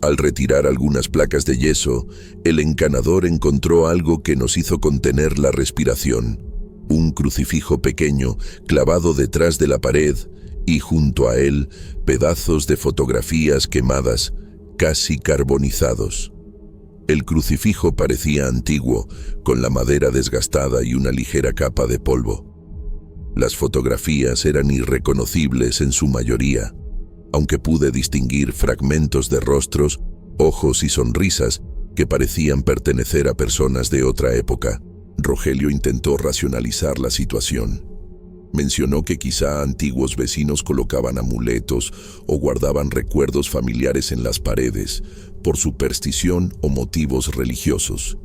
Speaker 1: Al retirar algunas placas de yeso, el encanador encontró algo que nos hizo contener la respiración: un crucifijo pequeño clavado detrás de la pared y junto a él pedazos de fotografías quemadas, casi carbonizados. El crucifijo parecía antiguo, con la madera desgastada y una ligera capa de polvo. Las fotografías eran irreconocibles en su mayoría, aunque pude distinguir fragmentos de rostros, ojos y sonrisas que parecían pertenecer a personas de otra época. Rogelio intentó racionalizar la situación. Mencionó que quizá antiguos vecinos colocaban amuletos o guardaban recuerdos familiares en las paredes, por superstición o motivos religiosos.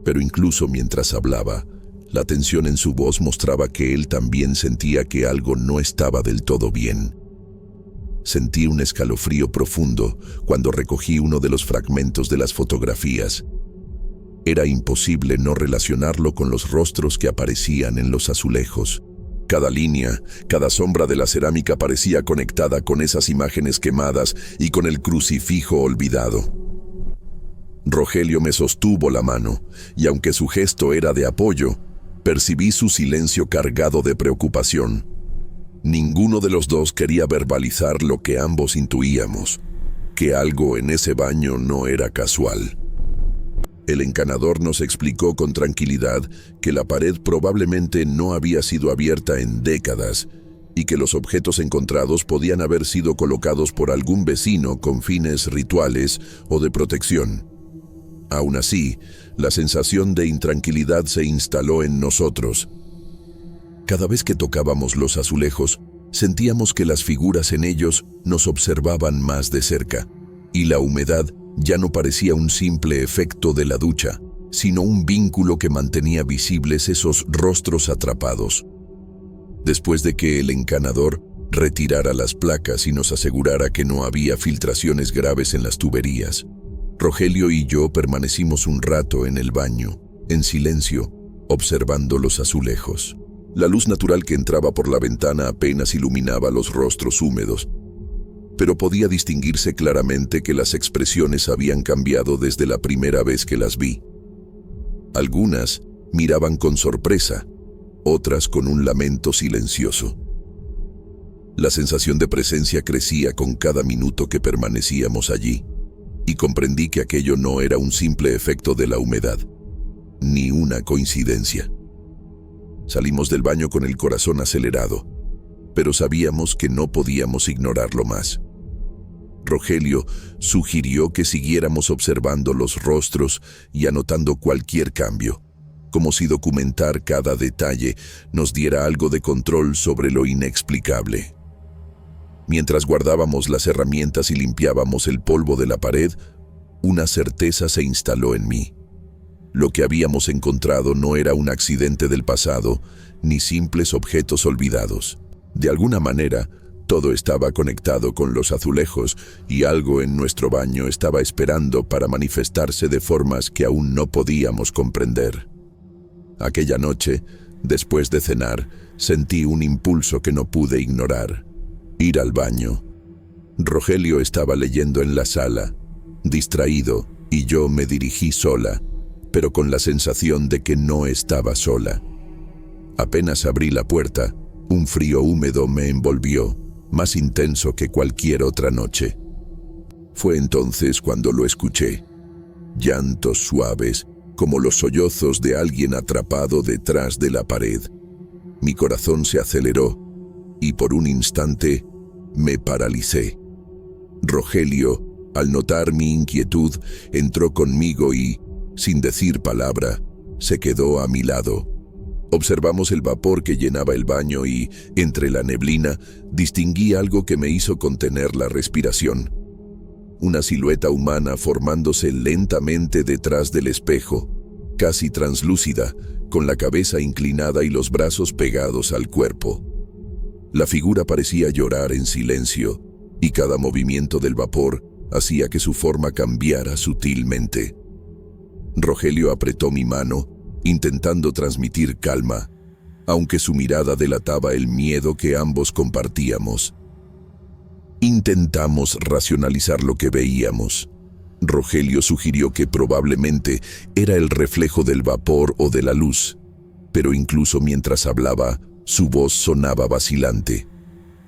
Speaker 1: Pero incluso mientras hablaba, la tensión en su voz mostraba que él también sentía que algo no estaba del todo bien. Sentí un escalofrío profundo cuando recogí uno de los fragmentos de las fotografías. Era imposible no relacionarlo con los rostros que aparecían en los azulejos. Cada línea, cada sombra de la cerámica parecía conectada con esas imágenes quemadas y con el crucifijo olvidado. Rogelio me sostuvo la mano, y aunque su gesto era de apoyo, percibí su silencio cargado de preocupación. Ninguno de los dos quería verbalizar lo que ambos intuíamos. que algo en ese baño no era casual. El encanador nos explicó con tranquilidad que la pared probablemente no había sido abierta en décadas y que los objetos encontrados podían haber sido colocados por algún vecino con fines rituales o de protección. Aún así, la sensación de intranquilidad se instaló en nosotros. Cada vez que tocábamos los azulejos, sentíamos que las figuras en ellos nos observaban más de cerca, y la humedad ya no parecía un simple efecto de la ducha, sino un vínculo que mantenía visibles esos rostros atrapados. Después de que el encanador retirara las placas y nos asegurara que no había filtraciones graves en las tuberías, Rogelio y yo permanecimos un rato en el baño, en silencio, observando los azulejos. La luz natural que entraba por la ventana apenas iluminaba los rostros húmedos, pero podía distinguirse claramente que las expresiones habían cambiado desde la primera vez que las vi. Algunas miraban con sorpresa, otras con un lamento silencioso. La sensación de presencia crecía con cada minuto que permanecíamos allí, y comprendí que aquello no era un simple efecto de la humedad, ni una coincidencia. Salimos del baño con el corazón acelerado, pero sabíamos que no podíamos ignorarlo más. Rogelio sugirió que siguiéramos observando los rostros y anotando cualquier cambio, como si documentar cada detalle nos diera algo de control sobre lo inexplicable. Mientras guardábamos las herramientas y limpiábamos el polvo de la pared, una certeza se instaló en mí. Lo que habíamos encontrado no era un accidente del pasado, ni simples objetos olvidados. De alguna manera, todo estaba conectado con los azulejos y algo en nuestro baño estaba esperando para manifestarse de formas que aún no podíamos comprender. Aquella noche, después de cenar, sentí un impulso que no pude ignorar: ir al baño. Rogelio estaba leyendo en la sala, distraído, y yo me dirigí sola, pero con la sensación de que no estaba sola. Apenas abrí la puerta, un frío húmedo me envolvió, más intenso que cualquier otra noche. Fue entonces cuando lo escuché. Llantos suaves, como los sollozos de alguien atrapado detrás de la pared. Mi corazón se aceleró, y por un instante me paralicé. Rogelio, al notar mi inquietud, entró conmigo y, sin decir palabra, se quedó a mi lado. Observamos el vapor que llenaba el baño y, entre la neblina, distinguí algo que me hizo contener la respiración. Una silueta humana formándose lentamente detrás del espejo, casi translúcida, con la cabeza inclinada y los brazos pegados al cuerpo. La figura parecía llorar en silencio, y cada movimiento del vapor hacía que su forma cambiara sutilmente. Rogelio apretó mi mano, intentando transmitir calma, aunque su mirada delataba el miedo que ambos compartíamos. Intentamos racionalizar lo que veíamos. Rogelio sugirió que probablemente era el reflejo del vapor o de la luz, pero incluso mientras hablaba, su voz sonaba vacilante.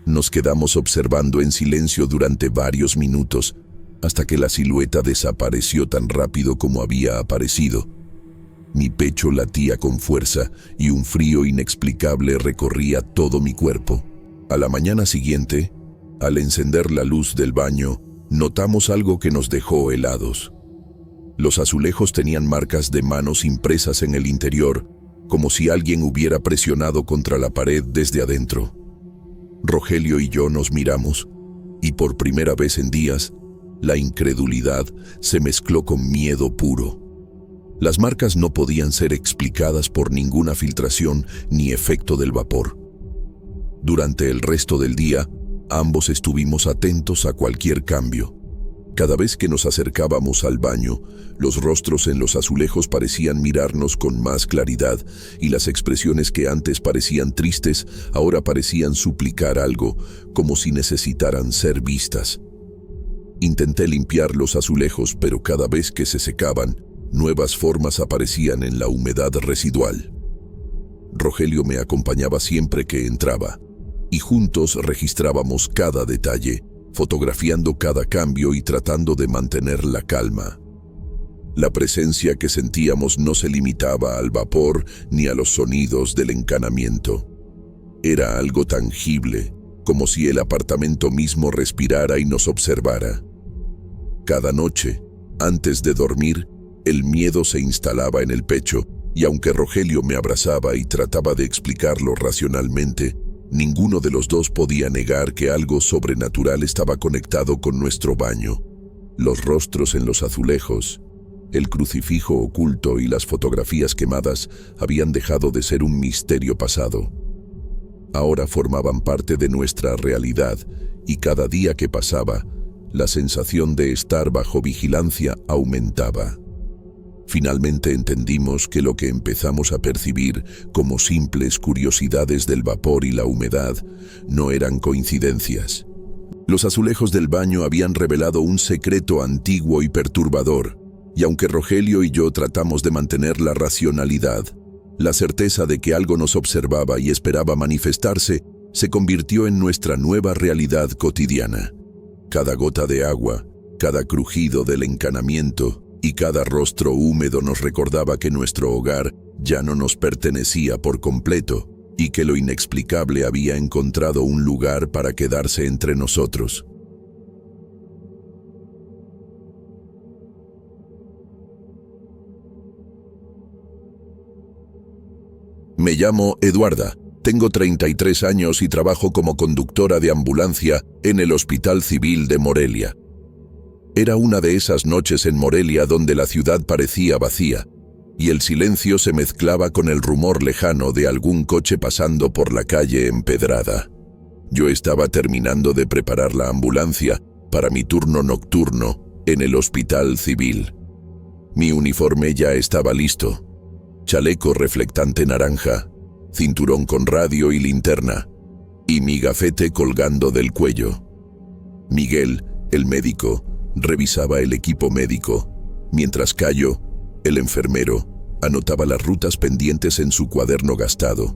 Speaker 1: Nos quedamos observando en silencio durante varios minutos, hasta que la silueta desapareció tan rápido como había aparecido. Mi pecho latía con fuerza y un frío inexplicable recorría todo mi cuerpo. A la mañana siguiente, al encender la luz del baño, notamos algo que nos dejó helados. Los azulejos tenían marcas de manos impresas en el interior, como si alguien hubiera presionado contra la pared desde adentro. Rogelio y yo nos miramos, y por primera vez en días, la incredulidad se mezcló con miedo puro. Las marcas no podían ser explicadas por ninguna filtración ni efecto del vapor. Durante el resto del día, ambos estuvimos atentos a cualquier cambio. Cada vez que nos acercábamos al baño, los rostros en los azulejos parecían mirarnos con más claridad y las expresiones que antes parecían tristes ahora parecían suplicar algo, como si necesitaran ser vistas. Intenté limpiar los azulejos, pero cada vez que se secaban, nuevas formas aparecían en la humedad residual. Rogelio me acompañaba siempre que entraba, y juntos registrábamos cada detalle, fotografiando cada cambio y tratando de mantener la calma. La presencia que sentíamos no se limitaba al vapor ni a los sonidos del encanamiento. Era algo tangible, como si el apartamento mismo respirara y nos observara. Cada noche, antes de dormir, el miedo se instalaba en el pecho, y aunque Rogelio me abrazaba y trataba de explicarlo racionalmente, ninguno de los dos podía negar que algo sobrenatural estaba conectado con nuestro baño. Los rostros en los azulejos, el crucifijo oculto y las fotografías quemadas habían dejado de ser un misterio pasado. Ahora formaban parte de nuestra realidad, y cada día que pasaba, la sensación de estar bajo vigilancia aumentaba. Finalmente entendimos que lo que empezamos a percibir como simples curiosidades del vapor y la humedad no eran coincidencias. Los azulejos del baño habían revelado un secreto antiguo y perturbador, y aunque Rogelio y yo tratamos de mantener la racionalidad, la certeza de que algo nos observaba y esperaba manifestarse se convirtió en nuestra nueva realidad cotidiana. Cada gota de agua, cada crujido del encanamiento y cada rostro húmedo nos recordaba que nuestro hogar ya no nos pertenecía por completo y que lo inexplicable había encontrado un lugar para quedarse entre nosotros. Me llamo Eduarda, tengo 33 años y trabajo como conductora de ambulancia en el Hospital Civil de Morelia. Era una de esas noches en Morelia donde la ciudad parecía vacía, y el silencio se mezclaba con el rumor lejano de algún coche pasando por la calle empedrada. Yo estaba terminando de preparar la ambulancia para mi turno nocturno en el Hospital Civil. Mi uniforme ya estaba listo. Chaleco reflectante naranja, cinturón con radio y linterna, y mi gafete colgando del cuello. Miguel, el médico, revisaba el equipo médico, mientras Cayo, el enfermero, anotaba las rutas pendientes en su cuaderno gastado.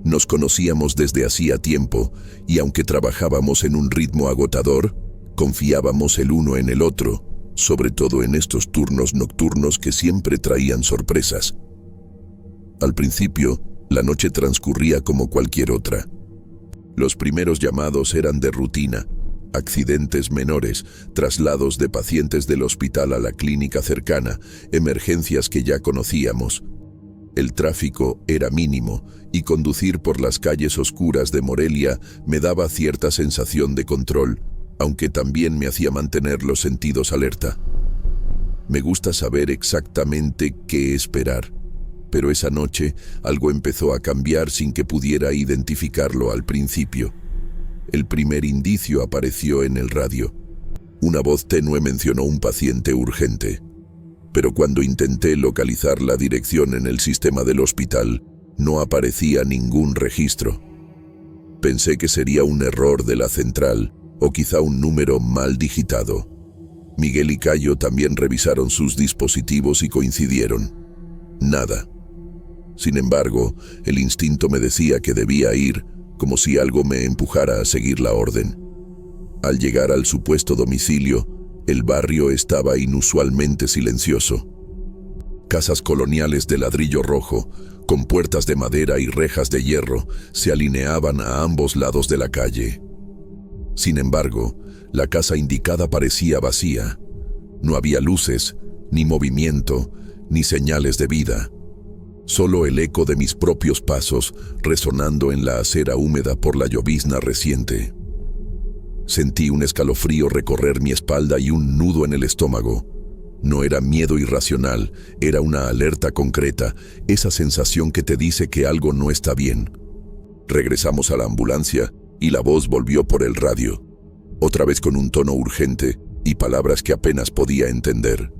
Speaker 1: Nos conocíamos desde hacía tiempo, y aunque trabajábamos en un ritmo agotador, confiábamos el uno en el otro, sobre todo en estos turnos nocturnos que siempre traían sorpresas. Al principio, la noche transcurría como cualquier otra. Los primeros llamados eran de rutina, accidentes menores, traslados de pacientes del hospital a la clínica cercana, emergencias que ya conocíamos. El tráfico era mínimo y conducir por las calles oscuras de Morelia me daba cierta sensación de control, aunque también me hacía mantener los sentidos alerta. Me gusta saber exactamente qué esperar. Pero esa noche algo empezó a cambiar sin que pudiera identificarlo al principio. El primer indicio apareció en el radio. Una voz tenue mencionó un paciente urgente. Pero cuando intenté localizar la dirección en el sistema del hospital, no aparecía ningún registro. Pensé que sería un error de la central o quizá un número mal digitado. Miguel y Cayo también revisaron sus dispositivos y coincidieron. Nada. Sin embargo, el instinto me decía que debía ir, como si algo me empujara a seguir la orden. Al llegar al supuesto domicilio, el barrio estaba inusualmente silencioso. Casas coloniales de ladrillo rojo, con puertas de madera y rejas de hierro, se alineaban a ambos lados de la calle. Sin embargo, la casa indicada parecía vacía. No había luces, ni movimiento, ni señales de vida. Solo el eco de mis propios pasos resonando en la acera húmeda por la llovizna reciente. Sentí un escalofrío recorrer mi espalda y un nudo en el estómago. No era miedo irracional, era una alerta concreta, esa sensación que te dice que algo no está bien. Regresamos a la ambulancia y la voz volvió por el radio, otra vez con un tono urgente y palabras que apenas podía entender.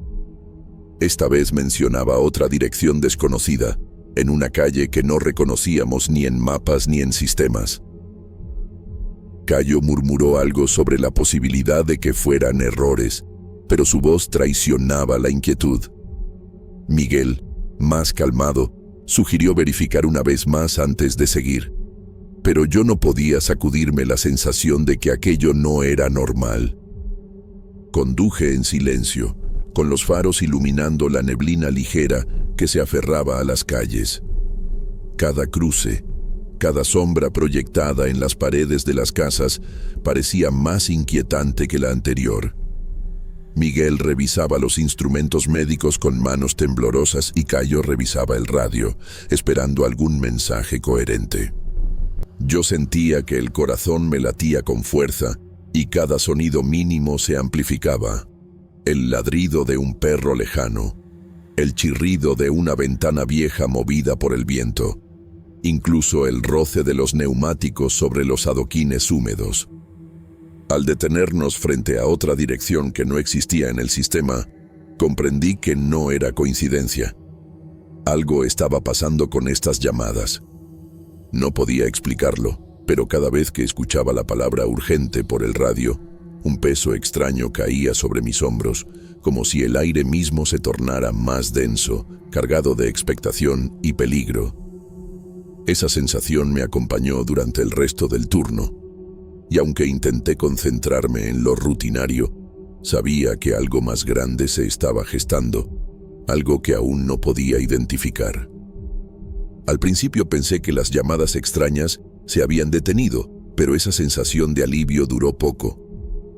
Speaker 1: Esta vez mencionaba otra dirección desconocida, en una calle que no reconocíamos ni en mapas ni en sistemas. Cayo murmuró algo sobre la posibilidad de que fueran errores, pero su voz traicionaba la inquietud. Miguel, más calmado, sugirió verificar una vez más antes de seguir. pero yo no podía sacudirme la sensación de que aquello no era normal. Conduje en silencio, con los faros iluminando la neblina ligera que se aferraba a las calles. Cada cruce, cada sombra proyectada en las paredes de las casas parecía más inquietante que la anterior. Miguel revisaba los instrumentos médicos con manos temblorosas y Cayo revisaba el radio, esperando algún mensaje coherente. Yo sentía que el corazón me latía con fuerza y cada sonido mínimo se amplificaba. El ladrido de un perro lejano, el chirrido de una ventana vieja movida por el viento, incluso el roce de los neumáticos sobre los adoquines húmedos. Al detenernos frente a otra dirección que no existía en el sistema, comprendí que no era coincidencia. Algo estaba pasando con estas llamadas. No podía explicarlo, pero cada vez que escuchaba la palabra urgente por el radio, un peso extraño caía sobre mis hombros, como si el aire mismo se tornara más denso, cargado de expectación y peligro. Esa sensación me acompañó durante el resto del turno, y aunque intenté concentrarme en lo rutinario, sabía que algo más grande se estaba gestando, algo que aún no podía identificar. Al principio pensé que las llamadas extrañas se habían detenido, pero esa sensación de alivio duró poco.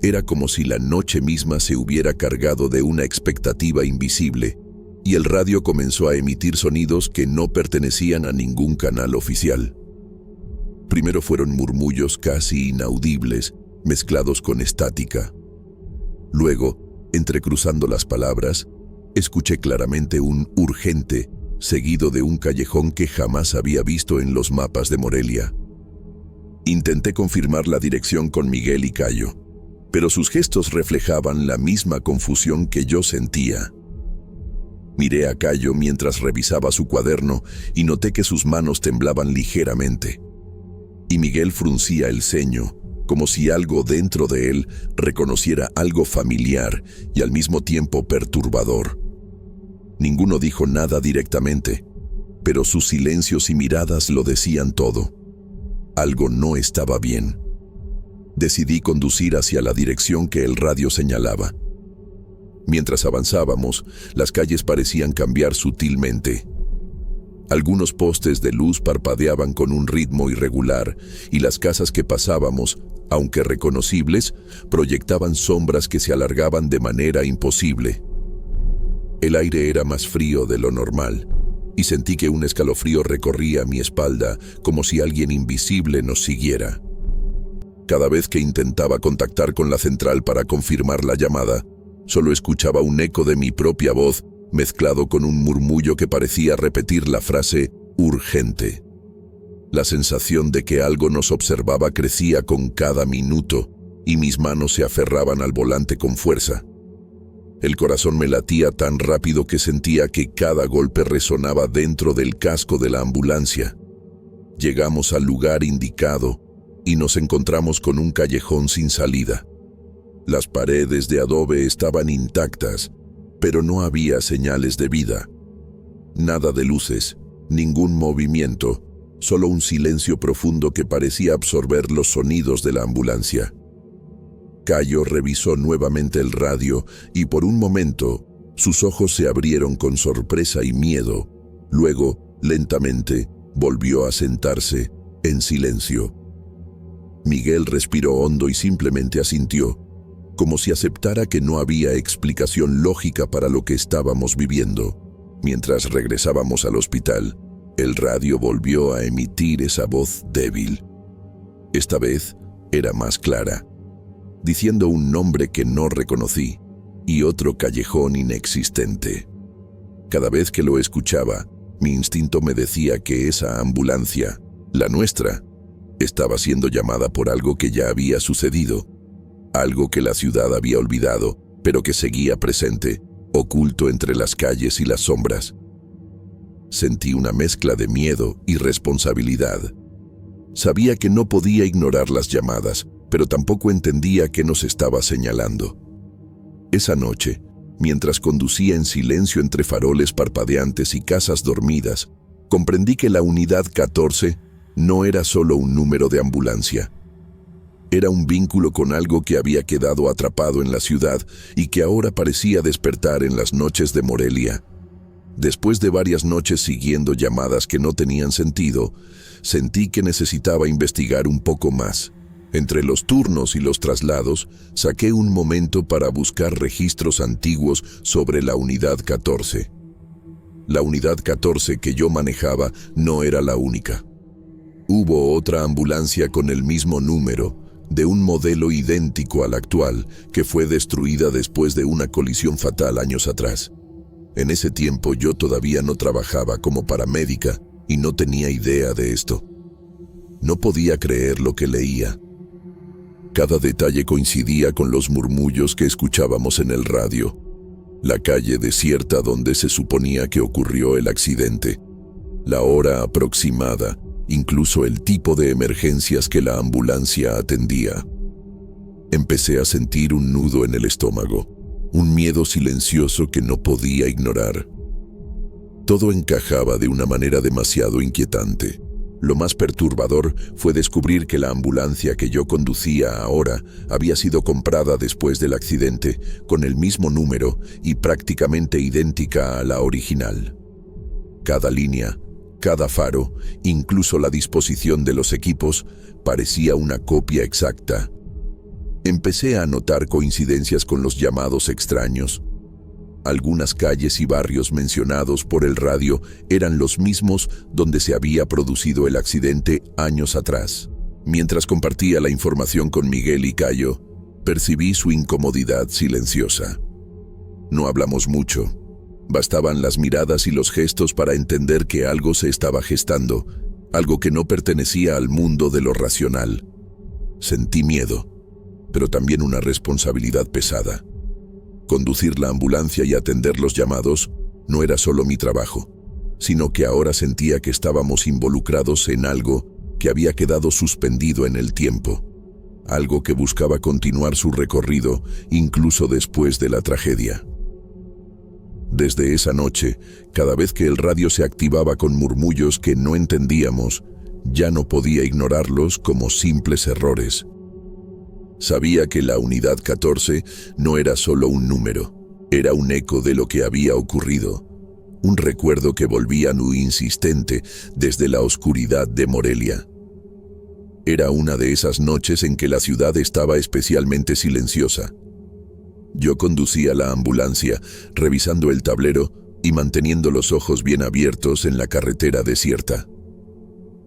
Speaker 1: Era como si la noche misma se hubiera cargado de una expectativa invisible, y el radio comenzó a emitir sonidos que no pertenecían a ningún canal oficial. Primero fueron murmullos casi inaudibles, mezclados con estática. Luego, entrecruzando las palabras, escuché claramente un urgente, seguido de un callejón que jamás había visto en los mapas de Morelia. Intenté confirmar la dirección con Miguel y Cayo, pero sus gestos reflejaban la misma confusión que yo sentía. Miré a Cayo mientras revisaba su cuaderno y noté que sus manos temblaban ligeramente. Y Miguel fruncía el ceño, como si algo dentro de él reconociera algo familiar y al mismo tiempo perturbador. Ninguno dijo nada directamente, pero sus silencios y miradas lo decían todo. Algo no estaba bien. Decidí conducir hacia la dirección que el radio señalaba. Mientras avanzábamos, las calles parecían cambiar sutilmente. Algunos postes de luz parpadeaban con un ritmo irregular y las casas que pasábamos, aunque reconocibles, proyectaban sombras que se alargaban de manera imposible. El aire era más frío de lo normal y sentí que un escalofrío recorría mi espalda como si alguien invisible nos siguiera. Cada vez que intentaba contactar con la central para confirmar la llamada, solo escuchaba un eco de mi propia voz mezclado con un murmullo que parecía repetir la frase urgente. La sensación de que algo nos observaba crecía con cada minuto y mis manos se aferraban al volante con fuerza. El corazón me latía tan rápido que sentía que cada golpe resonaba dentro del casco de la ambulancia. Llegamos al lugar indicado y nos encontramos con un callejón sin salida. Las paredes de adobe estaban intactas, pero no había señales de vida. Nada de luces, ningún movimiento, solo un silencio profundo que parecía absorber los sonidos de la ambulancia. Cayo revisó nuevamente el radio y por un momento sus ojos se abrieron con sorpresa y miedo. Luego, lentamente, volvió a sentarse en silencio. Miguel respiró hondo y simplemente asintió, como si aceptara que no había explicación lógica para lo que estábamos viviendo. Mientras regresábamos al hospital, el radio volvió a emitir esa voz débil. Esta vez era más clara, diciendo un nombre que no reconocí y otro callejón inexistente. Cada vez que lo escuchaba, mi instinto me decía que esa ambulancia, la nuestra, estaba siendo llamada por algo que ya había sucedido, algo que la ciudad había olvidado, pero que seguía presente, oculto entre las calles y las sombras. Sentí una mezcla de miedo y responsabilidad. Sabía que no podía ignorar las llamadas, pero tampoco entendía qué nos estaba señalando. Esa noche, mientras conducía en silencio entre faroles parpadeantes y casas dormidas, comprendí que la unidad 14 No era solo un número de ambulancia. Era un vínculo con algo que había quedado atrapado en la ciudad y que ahora parecía despertar en las noches de Morelia. Después de varias noches siguiendo llamadas que no tenían sentido, sentí que necesitaba investigar un poco más. Entre los turnos y los traslados, saqué un momento para buscar registros antiguos sobre la Unidad 14. La Unidad 14 que yo manejaba no era la única. Hubo otra ambulancia con el mismo número, de un modelo idéntico al actual, que fue destruida después de una colisión fatal años atrás. En ese tiempo yo todavía no trabajaba como paramédica y no tenía idea de esto. No podía creer lo que leía. Cada detalle coincidía con los murmullos que escuchábamos en el radio. La calle desierta donde se suponía que ocurrió el accidente, la hora aproximada, incluso el tipo de emergencias que la ambulancia atendía. Empecé a sentir un nudo en el estómago, un miedo silencioso que no podía ignorar. Todo encajaba de una manera demasiado inquietante. Lo más perturbador fue descubrir que la ambulancia que yo conducía ahora había sido comprada después del accidente, con el mismo número y prácticamente idéntica a la original. Cada línea, cada faro, incluso la disposición de los equipos, parecía una copia exacta. Empecé a notar coincidencias con los llamados extraños. Algunas calles y barrios mencionados por el radio eran los mismos donde se había producido el accidente años atrás. Mientras compartía la información con Miguel y Cayo, percibí su incomodidad silenciosa. No hablamos mucho. Bastaban las miradas y los gestos para entender que algo se estaba gestando, algo que no pertenecía al mundo de lo racional. Sentí miedo, pero también una responsabilidad pesada. Conducir la ambulancia y atender los llamados no era solo mi trabajo, sino que ahora sentía que estábamos involucrados en algo que había quedado suspendido en el tiempo, algo que buscaba continuar su recorrido incluso después de la tragedia. Desde esa noche, cada vez que el radio se activaba con murmullos que no entendíamos, ya no podía ignorarlos como simples errores. Sabía que la Unidad 14 no era solo un número, era un eco de lo que había ocurrido, un recuerdo que volvía insistente desde la oscuridad de Morelia. Era una de esas noches en que la ciudad estaba especialmente silenciosa. Yo conducía la ambulancia, revisando el tablero y manteniendo los ojos bien abiertos en la carretera desierta.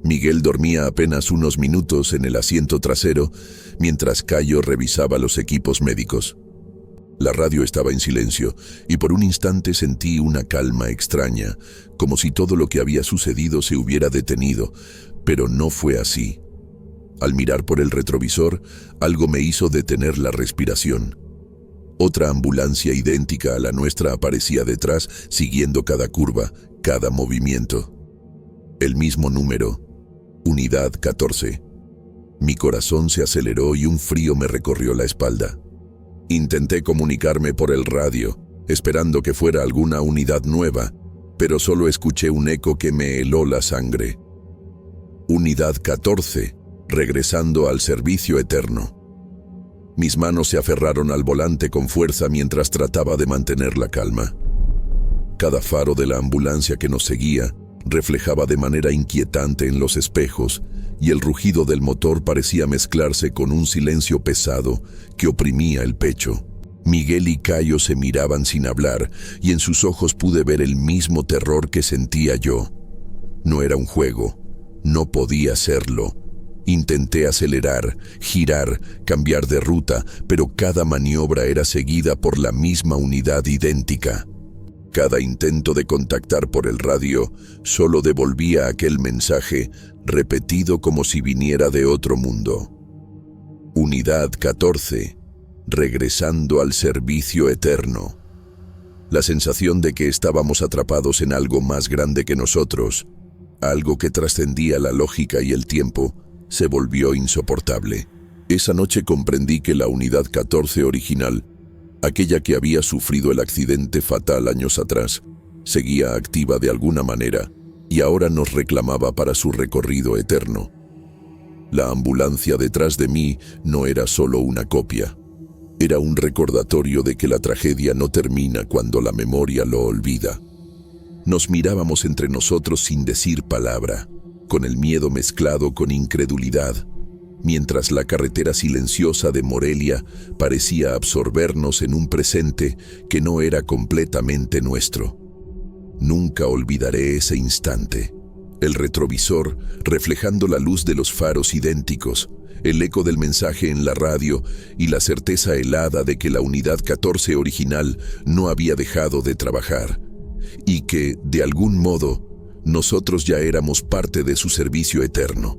Speaker 1: Miguel dormía apenas unos minutos en el asiento trasero, mientras Cayo revisaba los equipos médicos. La radio estaba en silencio, y por un instante sentí una calma extraña, como si todo lo que había sucedido se hubiera detenido, pero no fue así. Al mirar por el retrovisor, algo me hizo detener la respiración. Otra ambulancia idéntica a la nuestra aparecía detrás, siguiendo cada curva, cada movimiento. El mismo número, Unidad 14. Mi corazón se aceleró y un frío me recorrió la espalda. Intenté comunicarme por el radio, esperando que fuera alguna unidad nueva, pero solo escuché un eco que me heló la sangre. Unidad 14, regresando al servicio eterno. Mis manos se aferraron al volante con fuerza mientras trataba de mantener la calma. Cada faro de la ambulancia que nos seguía reflejaba de manera inquietante en los espejos, y el rugido del motor parecía mezclarse con un silencio pesado que oprimía el pecho. Miguel y Cayo se miraban sin hablar, y en sus ojos pude ver el mismo terror que sentía yo. No era un juego, no podía serlo. Intenté acelerar, girar, cambiar de ruta, pero cada maniobra era seguida por la misma unidad idéntica. Cada intento de contactar por el radio solo devolvía aquel mensaje, repetido como si viniera de otro mundo. Unidad 14, regresando al servicio eterno. La sensación de que estábamos atrapados en algo más grande que nosotros, algo que trascendía la lógica y el tiempo, se volvió insoportable. Esa noche comprendí que la Unidad 14 original, aquella que había sufrido el accidente fatal años atrás, seguía activa de alguna manera, y ahora nos reclamaba para su recorrido eterno. La ambulancia detrás de mí no era solo una copia. Era un recordatorio de que la tragedia no termina cuando la memoria lo olvida. Nos mirábamos entre nosotros sin decir palabra, con el miedo mezclado con incredulidad, mientras la carretera silenciosa de Morelia parecía absorbernos en un presente que no era completamente nuestro. Nunca olvidaré ese instante. El retrovisor, reflejando la luz de los faros idénticos, el eco del mensaje en la radio y la certeza helada de que la unidad 14 original no había dejado de trabajar, y que, de algún modo, nosotros ya éramos parte de su servicio eterno.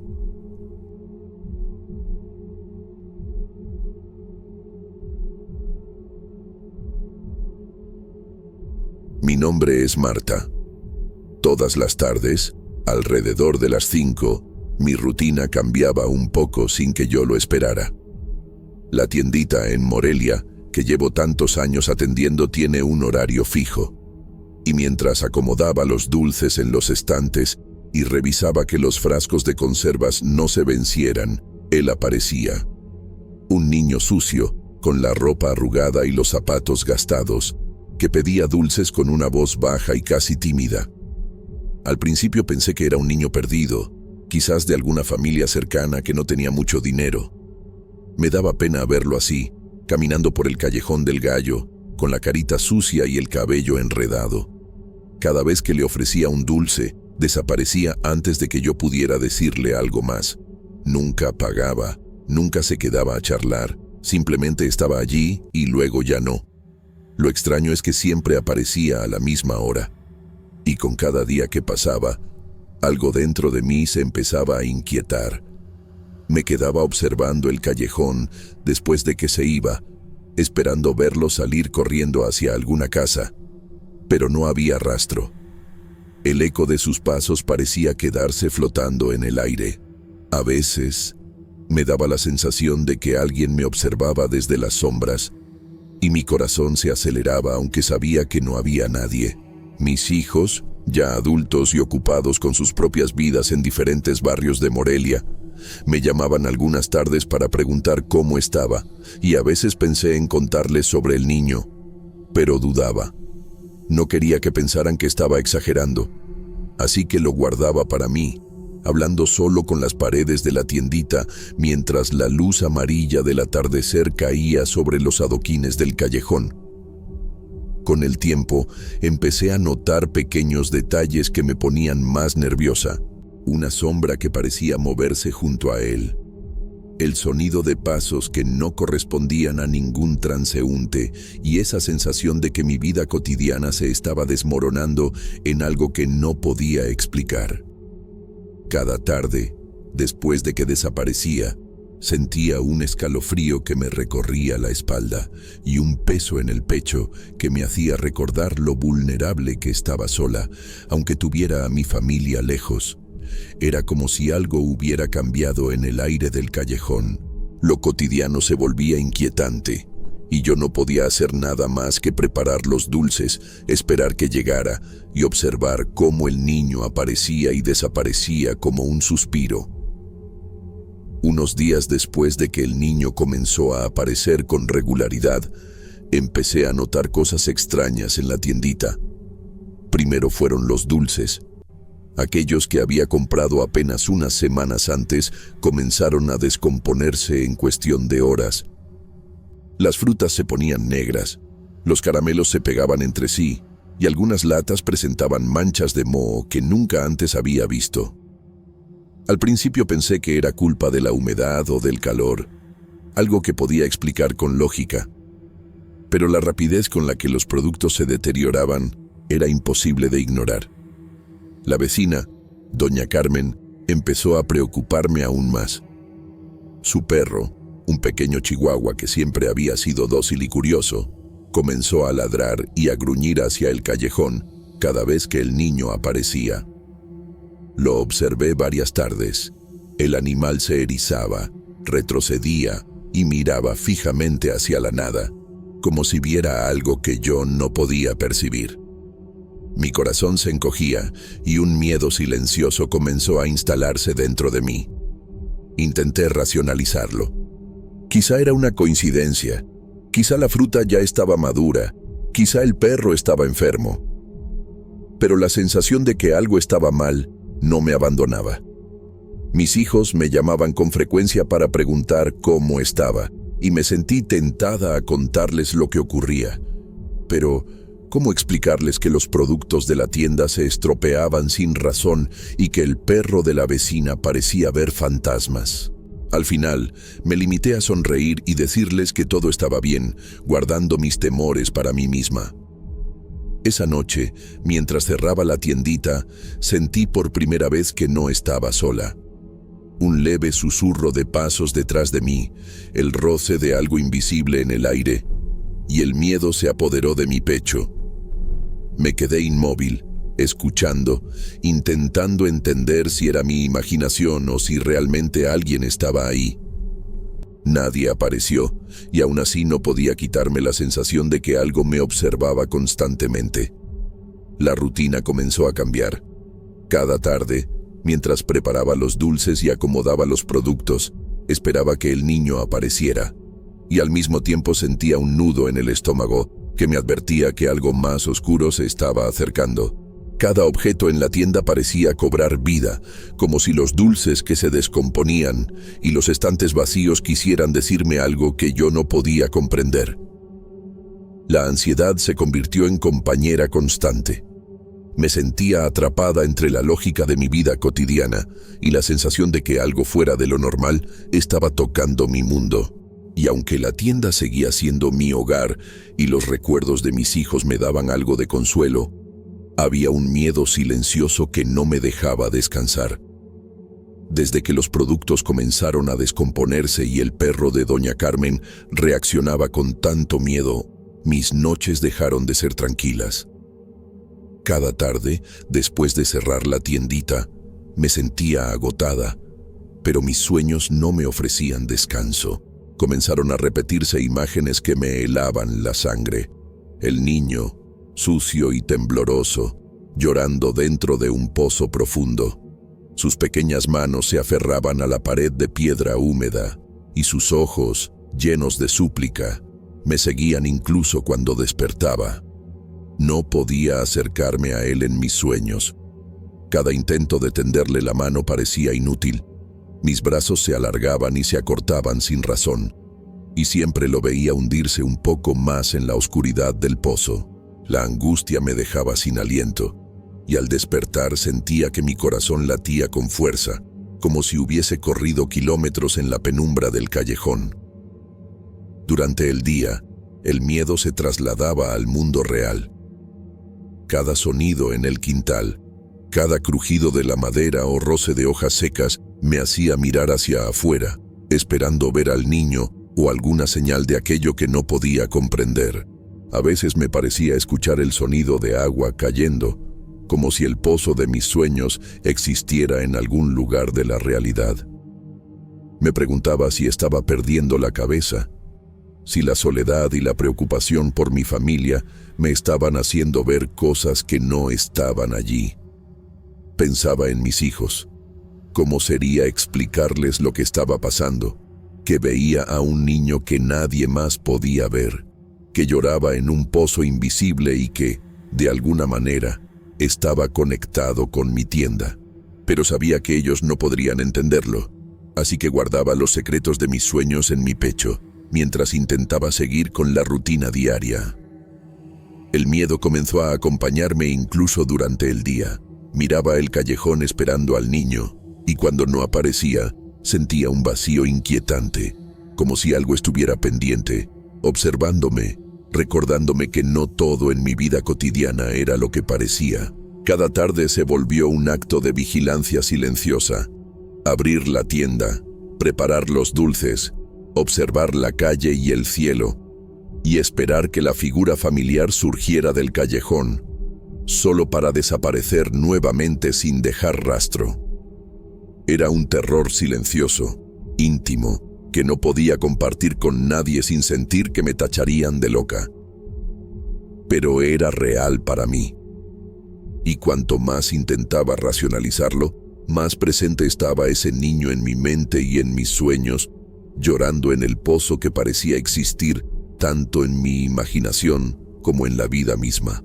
Speaker 1: Mi nombre es Marta. Todas las tardes, alrededor de las 5, mi rutina cambiaba un poco sin que yo lo esperara. La tiendita en Morelia, que llevo tantos años atendiendo, tiene un horario fijo. Y mientras acomodaba los dulces en los estantes y revisaba que los frascos de conservas no se vencieran, él aparecía. Un niño sucio, con la ropa arrugada y los zapatos gastados, que pedía dulces con una voz baja y casi tímida. Al principio pensé que era un niño perdido, quizás de alguna familia cercana que no tenía mucho dinero. Me daba pena verlo así, caminando por el callejón del Gallo, con la carita sucia y el cabello enredado. Cada vez que le ofrecía un dulce, desaparecía antes de que yo pudiera decirle algo más. Nunca pagaba, nunca se quedaba a charlar, simplemente estaba allí y luego ya no. Lo extraño es que siempre aparecía a la misma hora. Y con cada día que pasaba, algo dentro de mí se empezaba a inquietar. Me quedaba observando el callejón después de que se iba, esperando verlo salir corriendo hacia alguna casa, pero no había rastro. El eco de sus pasos parecía quedarse flotando en el aire. A veces, me daba la sensación de que alguien me observaba desde las sombras, y mi corazón se aceleraba aunque sabía que no había nadie. Mis hijos, ya adultos y ocupados con sus propias vidas en diferentes barrios de Morelia, me llamaban algunas tardes para preguntar cómo estaba, y a veces pensé en contarles sobre el niño, pero dudaba. No quería que pensaran que estaba exagerando, así que lo guardaba para mí, hablando solo con las paredes de la tiendita mientras la luz amarilla del atardecer caía sobre los adoquines del callejón. Con el tiempo, empecé a notar pequeños detalles que me ponían más nerviosa. Una sombra que parecía moverse junto a él. El sonido de pasos que no correspondían a ningún transeúnte y esa sensación de que mi vida cotidiana se estaba desmoronando en algo que no podía explicar. Cada tarde, después de que desaparecía, sentía un escalofrío que me recorría la espalda y un peso en el pecho que me hacía recordar lo vulnerable que estaba sola, aunque tuviera a mi familia lejos. Era como si algo hubiera cambiado en el aire del callejón. Lo cotidiano se volvía inquietante, y yo no podía hacer nada más que preparar los dulces, esperar que llegara y observar cómo el niño aparecía y desaparecía como un suspiro. Unos días después de que el niño comenzó a aparecer con regularidad, empecé a notar cosas extrañas en la tiendita. Primero fueron los dulces. Aquellos que había comprado apenas unas semanas antes comenzaron a descomponerse en cuestión de horas. Las frutas se ponían negras, los caramelos se pegaban entre sí y algunas latas presentaban manchas de moho que nunca antes había visto. Al principio pensé que era culpa de la humedad o del calor, algo que podía explicar con lógica. Pero la rapidez con la que los productos se deterioraban era imposible de ignorar. La vecina, doña Carmen, empezó a preocuparme aún más. Su perro, un pequeño chihuahua que siempre había sido dócil y curioso, comenzó a ladrar y a gruñir hacia el callejón cada vez que el niño aparecía. Lo observé varias tardes. El animal se erizaba, retrocedía y miraba fijamente hacia la nada, como si viera algo que yo no podía percibir. Mi corazón se encogía y un miedo silencioso comenzó a instalarse dentro de mí. Intenté racionalizarlo. Quizá era una coincidencia, quizá la fruta ya estaba madura, quizá el perro estaba enfermo. Pero la sensación de que algo estaba mal no me abandonaba. Mis hijos me llamaban con frecuencia para preguntar cómo estaba, y me sentí tentada a contarles lo que ocurría. Pero, ¿cómo explicarles que los productos de la tienda se estropeaban sin razón y que el perro de la vecina parecía ver fantasmas? Al final, me limité a sonreír y decirles que todo estaba bien, guardando mis temores para mí misma. Esa noche, mientras cerraba la tiendita, sentí por primera vez que no estaba sola. Un leve susurro de pasos detrás de mí, el roce de algo invisible en el aire, y el miedo se apoderó de mi pecho. Me quedé inmóvil, escuchando, intentando entender si era mi imaginación o si realmente alguien estaba ahí. Nadie apareció, y aún así no podía quitarme la sensación de que algo me observaba constantemente. La rutina comenzó a cambiar. Cada tarde, mientras preparaba los dulces y acomodaba los productos, esperaba que el niño apareciera, y al mismo tiempo sentía un nudo en el estómago que me advertía que algo más oscuro se estaba acercando. Cada objeto en la tienda parecía cobrar vida, como si los dulces que se descomponían y los estantes vacíos quisieran decirme algo que yo no podía comprender. La ansiedad se convirtió en compañera constante. Me sentía atrapada entre la lógica de mi vida cotidiana y la sensación de que algo fuera de lo normal estaba tocando mi mundo. Y aunque la tienda seguía siendo mi hogar y los recuerdos de mis hijos me daban algo de consuelo, había un miedo silencioso que no me dejaba descansar. Desde que los productos comenzaron a descomponerse y el perro de Doña Carmen reaccionaba con tanto miedo, mis noches dejaron de ser tranquilas. Cada tarde, después de cerrar la tiendita, me sentía agotada, pero mis sueños no me ofrecían descanso. Comenzaron a repetirse imágenes que me helaban la sangre. El niño, sucio y tembloroso, llorando dentro de un pozo profundo. Sus pequeñas manos se aferraban a la pared de piedra húmeda, y sus ojos, llenos de súplica, me seguían incluso cuando despertaba. No podía acercarme a él en mis sueños. Cada intento de tenderle la mano parecía inútil. Mis brazos se alargaban y se acortaban sin razón, y siempre lo veía hundirse un poco más en la oscuridad del pozo. La angustia me dejaba sin aliento, y al despertar sentía que mi corazón latía con fuerza, como si hubiese corrido kilómetros en la penumbra del callejón. Durante el día, el miedo se trasladaba al mundo real. Cada sonido en el quintal, cada crujido de la madera o roce de hojas secas me hacía mirar hacia afuera, esperando ver al niño o alguna señal de aquello que no podía comprender. A veces me parecía escuchar el sonido de agua cayendo, como si el pozo de mis sueños existiera en algún lugar de la realidad. Me preguntaba si estaba perdiendo la cabeza, si la soledad y la preocupación por mi familia me estaban haciendo ver cosas que no estaban allí. Pensaba en mis hijos. ¿Cómo sería explicarles lo que estaba pasando? Que veía a un niño que nadie más podía ver, que lloraba en un pozo invisible y que, de alguna manera, estaba conectado con mi tienda. Pero sabía que ellos no podrían entenderlo, así que guardaba los secretos de mis sueños en mi pecho, mientras intentaba seguir con la rutina diaria. El miedo comenzó a acompañarme incluso durante el día. Miraba el callejón esperando al niño, y cuando no aparecía, sentía un vacío inquietante, como si algo estuviera pendiente, observándome, recordándome que no todo en mi vida cotidiana era lo que parecía. Cada tarde se volvió un acto de vigilancia silenciosa. Abrir la tienda, preparar los dulces, observar la calle y el cielo, y esperar que la figura familiar surgiera del callejón, solo para desaparecer nuevamente sin dejar rastro. Era un terror silencioso, íntimo, que no podía compartir con nadie sin sentir que me tacharían de loca. Pero era real para mí. y cuanto más intentaba racionalizarlo, más presente estaba ese niño en mi mente y en mis sueños, llorando en el pozo que parecía existir tanto en mi imaginación como en la vida misma.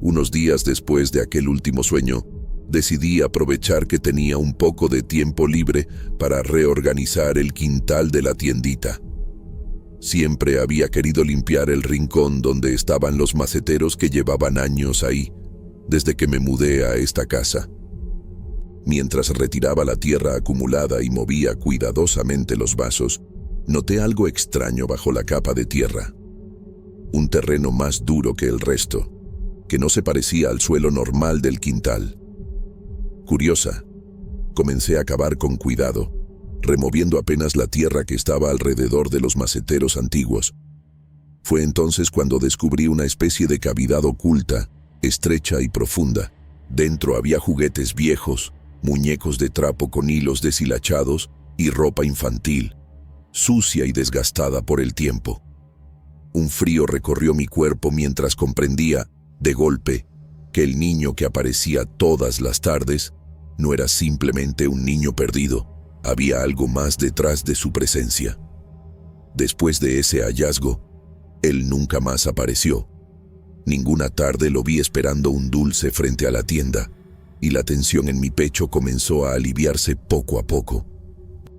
Speaker 1: Unos días después de aquel último sueño, decidí aprovechar que tenía un poco de tiempo libre para reorganizar el quintal de la tiendita. Siempre había querido limpiar el rincón donde estaban los maceteros que llevaban años ahí, desde que me mudé a esta casa. Mientras retiraba la tierra acumulada y movía cuidadosamente los vasos, noté algo extraño bajo la capa de tierra. Un terreno más duro que el resto, que no se parecía al suelo normal del quintal. Curiosa, comencé a cavar con cuidado, removiendo apenas la tierra que estaba alrededor de los maceteros antiguos. Fue entonces cuando descubrí una especie de cavidad oculta, estrecha y profunda. Dentro había juguetes viejos, muñecos de trapo con hilos deshilachados y ropa infantil, sucia y desgastada por el tiempo. Un frío recorrió mi cuerpo mientras comprendía, de golpe, que el niño que aparecía todas las tardes no era simplemente un niño perdido, había algo más detrás de su presencia. Después de ese hallazgo, él nunca más apareció. Ninguna tarde lo vi esperando un dulce frente a la tienda, y la tensión en mi pecho comenzó a aliviarse poco a poco.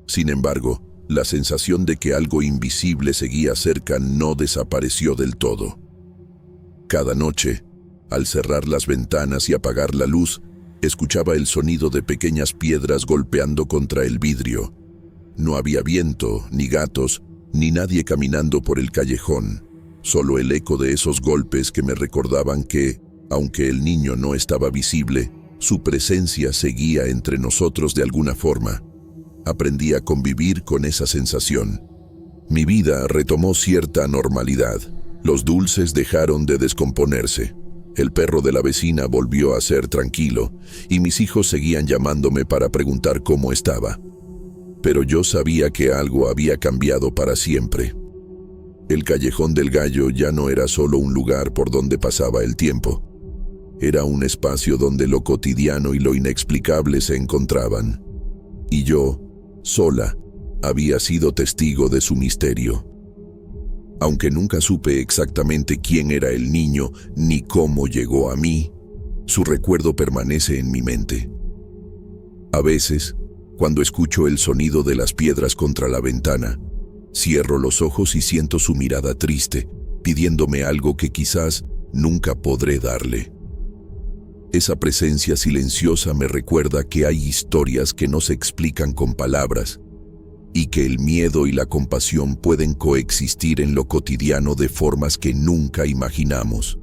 Speaker 1: Sin embargo, la sensación de que algo invisible seguía cerca no desapareció del todo. Cada noche, al cerrar las ventanas y apagar la luz, escuchaba el sonido de pequeñas piedras golpeando contra el vidrio. No había viento, ni gatos, ni nadie caminando por el callejón, solo el eco de esos golpes que me recordaban que, aunque el niño no estaba visible, su presencia seguía entre nosotros de alguna forma. Aprendí a convivir con esa sensación. Mi vida retomó cierta normalidad. Los dulces dejaron de descomponerse. El perro de la vecina volvió a ser tranquilo, y mis hijos seguían llamándome para preguntar cómo estaba. Pero yo sabía que algo había cambiado para siempre. El Callejón del Gallo ya no era solo un lugar por donde pasaba el tiempo. Era un espacio donde lo cotidiano y lo inexplicable se encontraban. Y yo, sola, había sido testigo de su misterio. Aunque nunca supe exactamente quién era el niño ni cómo llegó a mí, su recuerdo permanece en mi mente. A veces, cuando escucho el sonido de las piedras contra la ventana, cierro los ojos y siento su mirada triste, pidiéndome algo que quizás nunca podré darle. Esa presencia silenciosa me recuerda que hay historias que no se explican con palabras, y que el miedo y la compasión pueden coexistir en lo cotidiano de formas que nunca imaginamos.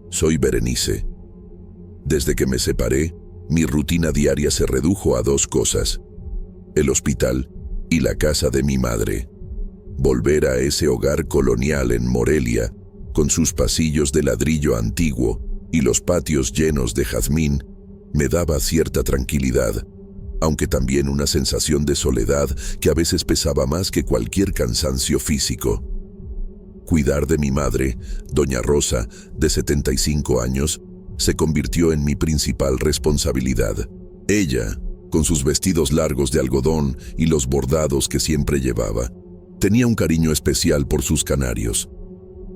Speaker 1: Soy Berenice. Desde que me separé, mi rutina diaria se redujo a dos cosas: el hospital y la casa de mi madre. Volver a ese hogar colonial en Morelia, con sus pasillos de ladrillo antiguo y los patios llenos de jazmín, me daba cierta tranquilidad, aunque también una sensación de soledad que a veces pesaba más que cualquier cansancio físico. Cuidar de mi madre, doña Rosa, de 75 años, se convirtió en mi principal responsabilidad. Ella, con sus vestidos largos de algodón y los bordados que siempre llevaba, tenía un cariño especial por sus canarios.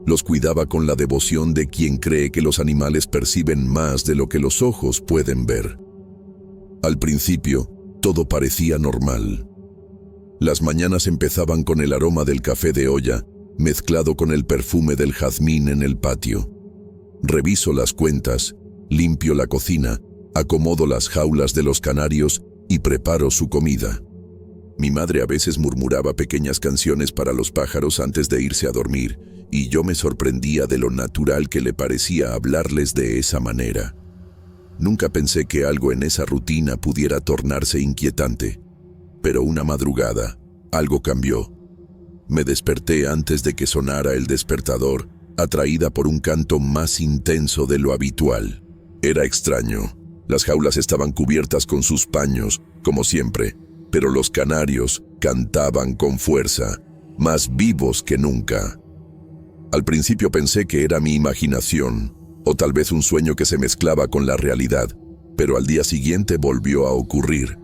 Speaker 1: Los cuidaba con la devoción de quien cree que los animales perciben más de lo que los ojos pueden ver. Al principio, todo parecía normal. Las mañanas empezaban con el aroma del café de olla, mezclado con el perfume del jazmín en el patio. Reviso las cuentas, limpio la cocina, acomodo las jaulas de los canarios y preparo su comida. Mi madre a veces murmuraba pequeñas canciones para los pájaros antes de irse a dormir, y yo me sorprendía de lo natural que le parecía hablarles de esa manera. Nunca pensé que algo en esa rutina pudiera tornarse inquietante, pero una madrugada, algo cambió. Me desperté antes de que sonara el despertador, atraída por un canto más intenso de lo habitual. Era extraño. Las jaulas estaban cubiertas con sus paños, como siempre, pero los canarios cantaban con fuerza, más vivos que nunca. Al principio pensé que era mi imaginación, o tal vez un sueño que se mezclaba con la realidad, pero al día siguiente volvió a ocurrir.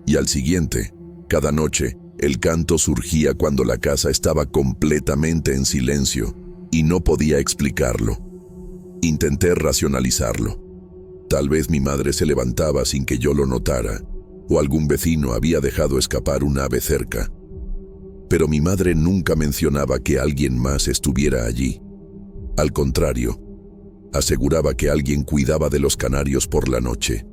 Speaker 1: Y al siguiente, cada noche, el canto surgía cuando la casa estaba completamente en silencio, y no podía explicarlo. Intenté racionalizarlo. Tal vez mi madre se levantaba sin que yo lo notara, o algún vecino había dejado escapar un ave cerca. Pero mi madre nunca mencionaba que alguien más estuviera allí. Al contrario, aseguraba que alguien cuidaba de los canarios por la noche.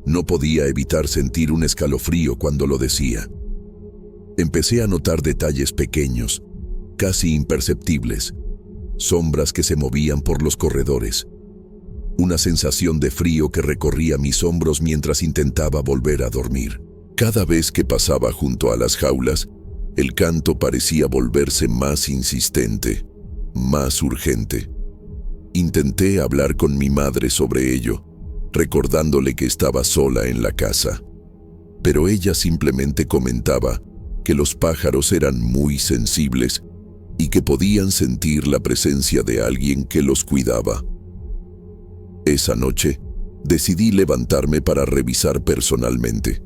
Speaker 1: No podía evitar sentir un escalofrío cuando lo decía. Empecé a notar detalles pequeños, casi imperceptibles, sombras que se movían por los corredores. Una sensación de frío que recorría mis hombros mientras intentaba volver a dormir. Cada vez que pasaba junto a las jaulas, el canto parecía volverse más insistente, más urgente. Intenté hablar con mi madre sobre ello, recordándole que estaba sola en la casa. Pero ella simplemente comentaba que los pájaros eran muy sensibles y que podían sentir la presencia de alguien que los cuidaba. Esa noche, decidí levantarme para revisar personalmente.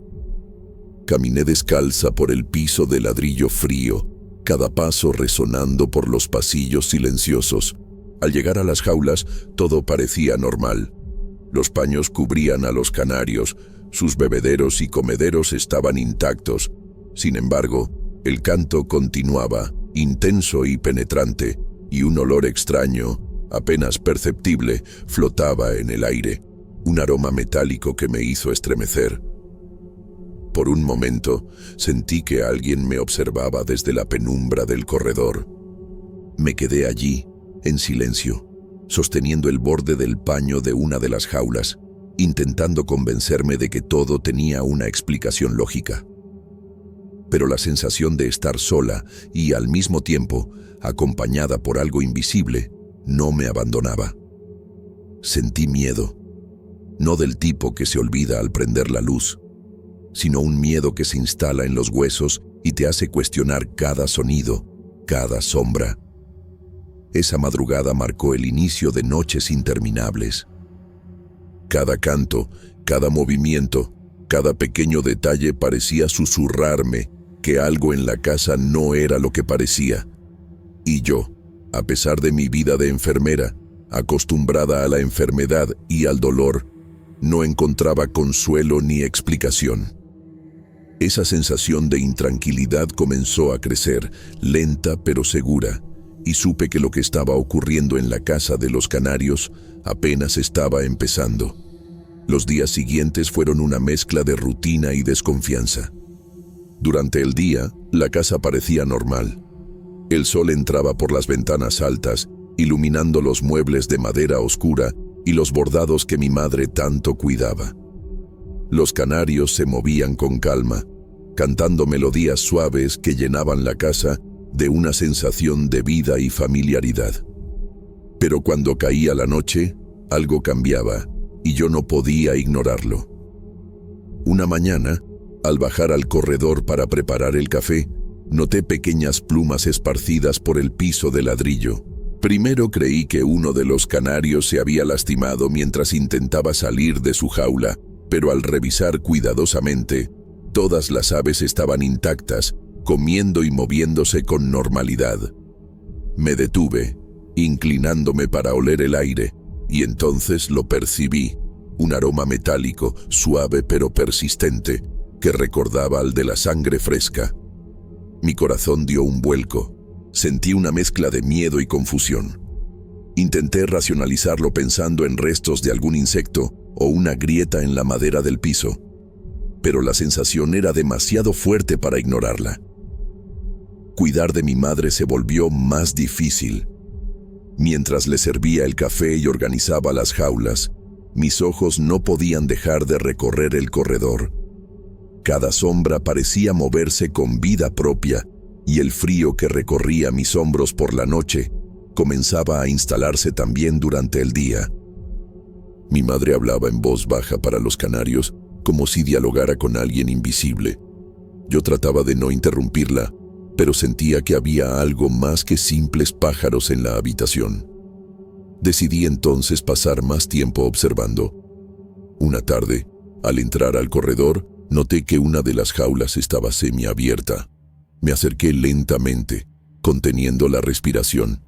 Speaker 1: Caminé descalza por el piso de ladrillo frío, cada paso resonando por los pasillos silenciosos. Al llegar a las jaulas, todo parecía normal. Los paños cubrían a los canarios, sus bebederos y comederos estaban intactos. Sin embargo, el canto continuaba, intenso y penetrante, y un olor extraño, apenas perceptible, flotaba en el aire, un aroma metálico que me hizo estremecer. Por un momento, sentí que alguien me observaba desde la penumbra del corredor. Me quedé allí, en silencio, sosteniendo el borde del paño de una de las jaulas, intentando convencerme de que todo tenía una explicación lógica. Pero la sensación de estar sola y, al mismo tiempo, acompañada por algo invisible, no me abandonaba. Sentí miedo, no del tipo que se olvida al prender la luz, sino un miedo que se instala en los huesos y te hace cuestionar cada sonido, cada sombra. Esa madrugada marcó el inicio de noches interminables. Cada canto, cada movimiento, cada pequeño detalle parecía susurrarme que algo en la casa no era lo que parecía. Y yo, a pesar de mi vida de enfermera, acostumbrada a la enfermedad y al dolor, no encontraba consuelo ni explicación. Esa sensación de intranquilidad comenzó a crecer, lenta pero segura, y supe que lo que estaba ocurriendo en la casa de los canarios apenas estaba empezando. Los días siguientes fueron una mezcla de rutina y desconfianza. Durante el día, la casa parecía normal. El sol entraba por las ventanas altas, iluminando los muebles de madera oscura y los bordados que mi madre tanto cuidaba. Los canarios se movían con calma, cantando melodías suaves que llenaban la casa de una sensación de vida y familiaridad. Pero cuando caía la noche, algo cambiaba, y yo no podía ignorarlo. Una mañana, al bajar al corredor para preparar el café, noté pequeñas plumas esparcidas por el piso de ladrillo. Primero creí que uno de los canarios se había lastimado mientras intentaba salir de su jaula, pero al revisar cuidadosamente, todas las aves estaban intactas, comiendo y moviéndose con normalidad. Me detuve, inclinándome para oler el aire, y entonces lo percibí, un aroma metálico, suave pero persistente, que recordaba al de la sangre fresca. Mi corazón dio un vuelco. Sentí una mezcla de miedo y confusión. Intenté racionalizarlo pensando en restos de algún insecto o una grieta en la madera del piso, pero la sensación era demasiado fuerte para ignorarla. Cuidar de mi madre se volvió más difícil. Mientras le servía el café y organizaba las jaulas, mis ojos no podían dejar de recorrer el corredor. Cada sombra parecía moverse con vida propia, y el frío que recorría mis hombros por la noche comenzaba a instalarse también durante el día. Mi madre hablaba en voz baja para los canarios, como si dialogara con alguien invisible. Yo trataba de no interrumpirla, pero sentía que había algo más que simples pájaros en la habitación. Decidí entonces pasar más tiempo observando. Una tarde, al entrar al corredor, noté que una de las jaulas estaba semiabierta. Me acerqué lentamente, conteniendo la respiración.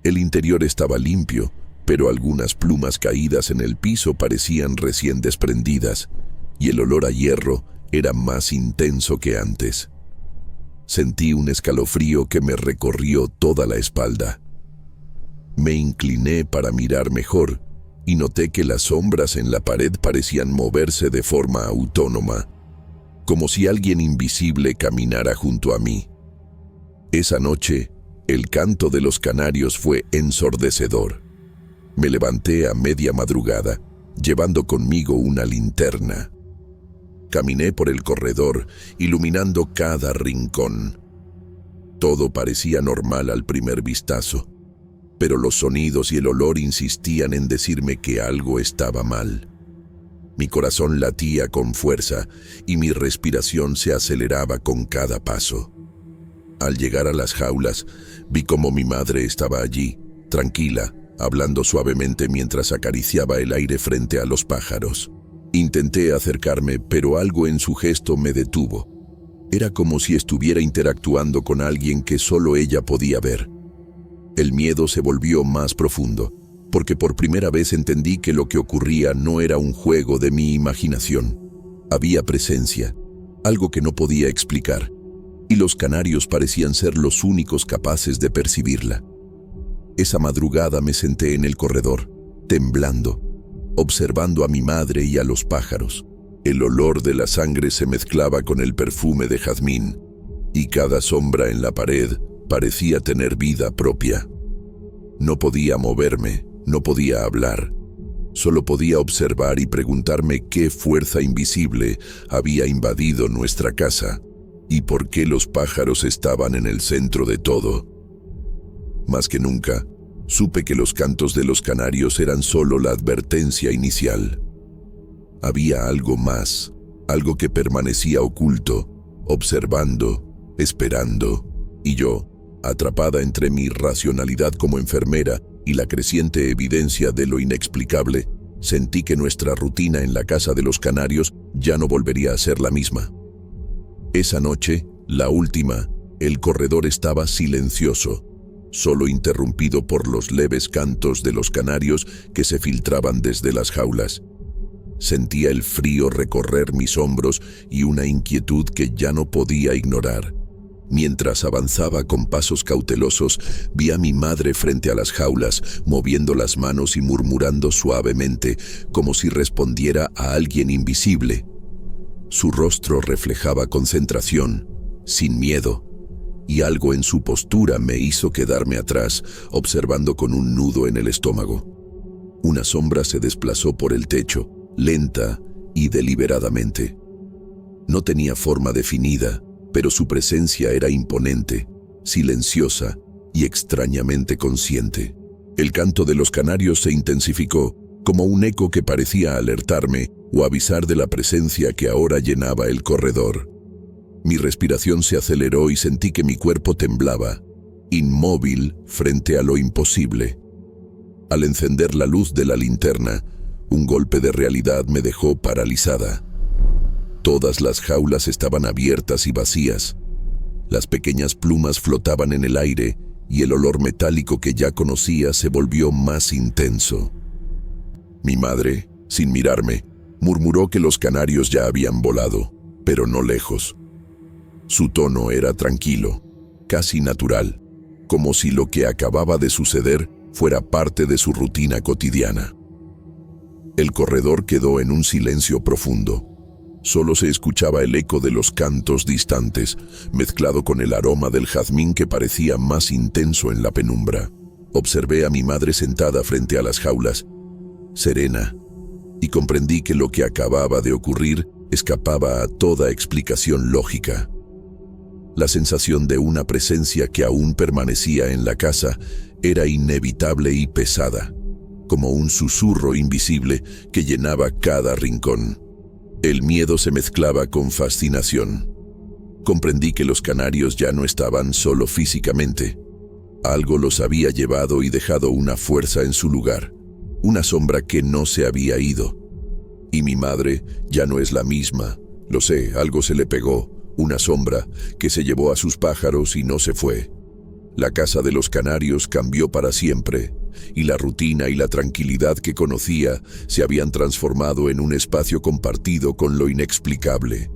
Speaker 1: El interior estaba limpio, pero algunas plumas caídas en el piso parecían recién desprendidas, y el olor a hierro era más intenso que antes. Sentí un escalofrío que me recorrió toda la espalda. Me incliné para mirar mejor y noté que las sombras en la pared parecían moverse de forma autónoma, como si alguien invisible caminara junto a mí. Esa noche, el canto de los canarios fue ensordecedor. Me levanté a media madrugada, llevando conmigo una linterna. Caminé por el corredor, iluminando cada rincón. Todo parecía normal al primer vistazo, pero los sonidos y el olor insistían en decirme que algo estaba mal. Mi corazón latía con fuerza y mi respiración se aceleraba con cada paso. Al llegar a las jaulas, vi cómo mi madre estaba allí, tranquila, hablando suavemente mientras acariciaba el aire frente a los pájaros. Intenté acercarme, pero algo en su gesto me detuvo. Era como si estuviera interactuando con alguien que solo ella podía ver. El miedo se volvió más profundo, porque por primera vez entendí que lo que ocurría no era un juego de mi imaginación. Había presencia, algo que no podía explicar, y los canarios parecían ser los únicos capaces de percibirla. Esa madrugada me senté en el corredor, temblando, observando a mi madre y a los pájaros. El olor de la sangre se mezclaba con el perfume de jazmín, y cada sombra en la pared parecía tener vida propia. No podía moverme, no podía hablar. Solo podía observar y preguntarme qué fuerza invisible había invadido nuestra casa y por qué los pájaros estaban en el centro de todo. Más que nunca, supe que los cantos de los canarios eran solo la advertencia inicial. Había algo más, algo que permanecía oculto, observando, esperando, y yo, atrapada entre mi racionalidad como enfermera y la creciente evidencia de lo inexplicable, sentí que nuestra rutina en la casa de los canarios ya no volvería a ser la misma. Esa noche, la última, el corredor estaba silencioso, solo interrumpido por los leves cantos de los canarios que se filtraban desde las jaulas. Sentía el frío recorrer mis hombros y una inquietud que ya no podía ignorar. Mientras avanzaba con pasos cautelosos, vi a mi madre frente a las jaulas, moviendo las manos y murmurando suavemente, como si respondiera a alguien invisible. Su rostro reflejaba concentración, sin miedo, y algo en su postura me hizo quedarme atrás, observando con un nudo en el estómago. Una sombra se desplazó por el techo, lenta y deliberadamente. No tenía forma definida, pero su presencia era imponente, silenciosa y extrañamente consciente. El canto de los canarios se intensificó, como un eco que parecía alertarme o avisar de la presencia que ahora llenaba el corredor. Mi respiración se aceleró y sentí que mi cuerpo temblaba, inmóvil frente a lo imposible. Al encender la luz de la linterna, un golpe de realidad me dejó paralizada. Todas las jaulas estaban abiertas y vacías. Las pequeñas plumas flotaban en el aire y el olor metálico que ya conocía se volvió más intenso. Mi madre, sin mirarme, murmuró que los canarios ya habían volado, pero no lejos. Su tono era tranquilo, casi natural, como si lo que acababa de suceder fuera parte de su rutina cotidiana. El corredor quedó en un silencio profundo. Solo se escuchaba el eco de los cantos distantes, mezclado con el aroma del jazmín que parecía más intenso en la penumbra. Observé a mi madre sentada frente a las jaulas, serena, y comprendí que lo que acababa de ocurrir escapaba a toda explicación lógica. La sensación de una presencia que aún permanecía en la casa era inevitable y pesada, como un susurro invisible que llenaba cada rincón. El miedo se mezclaba con fascinación. Comprendí que los canarios ya no estaban solo físicamente. Algo los había llevado y dejado una fuerza en su lugar, una sombra que no se había ido. Y mi madre ya no es la misma. Lo sé, algo se le pegó, una sombra que se llevó a sus pájaros y no se fue. La casa de los canarios cambió para siempre, y la rutina y la tranquilidad que conocía se habían transformado en un espacio compartido con lo inexplicable.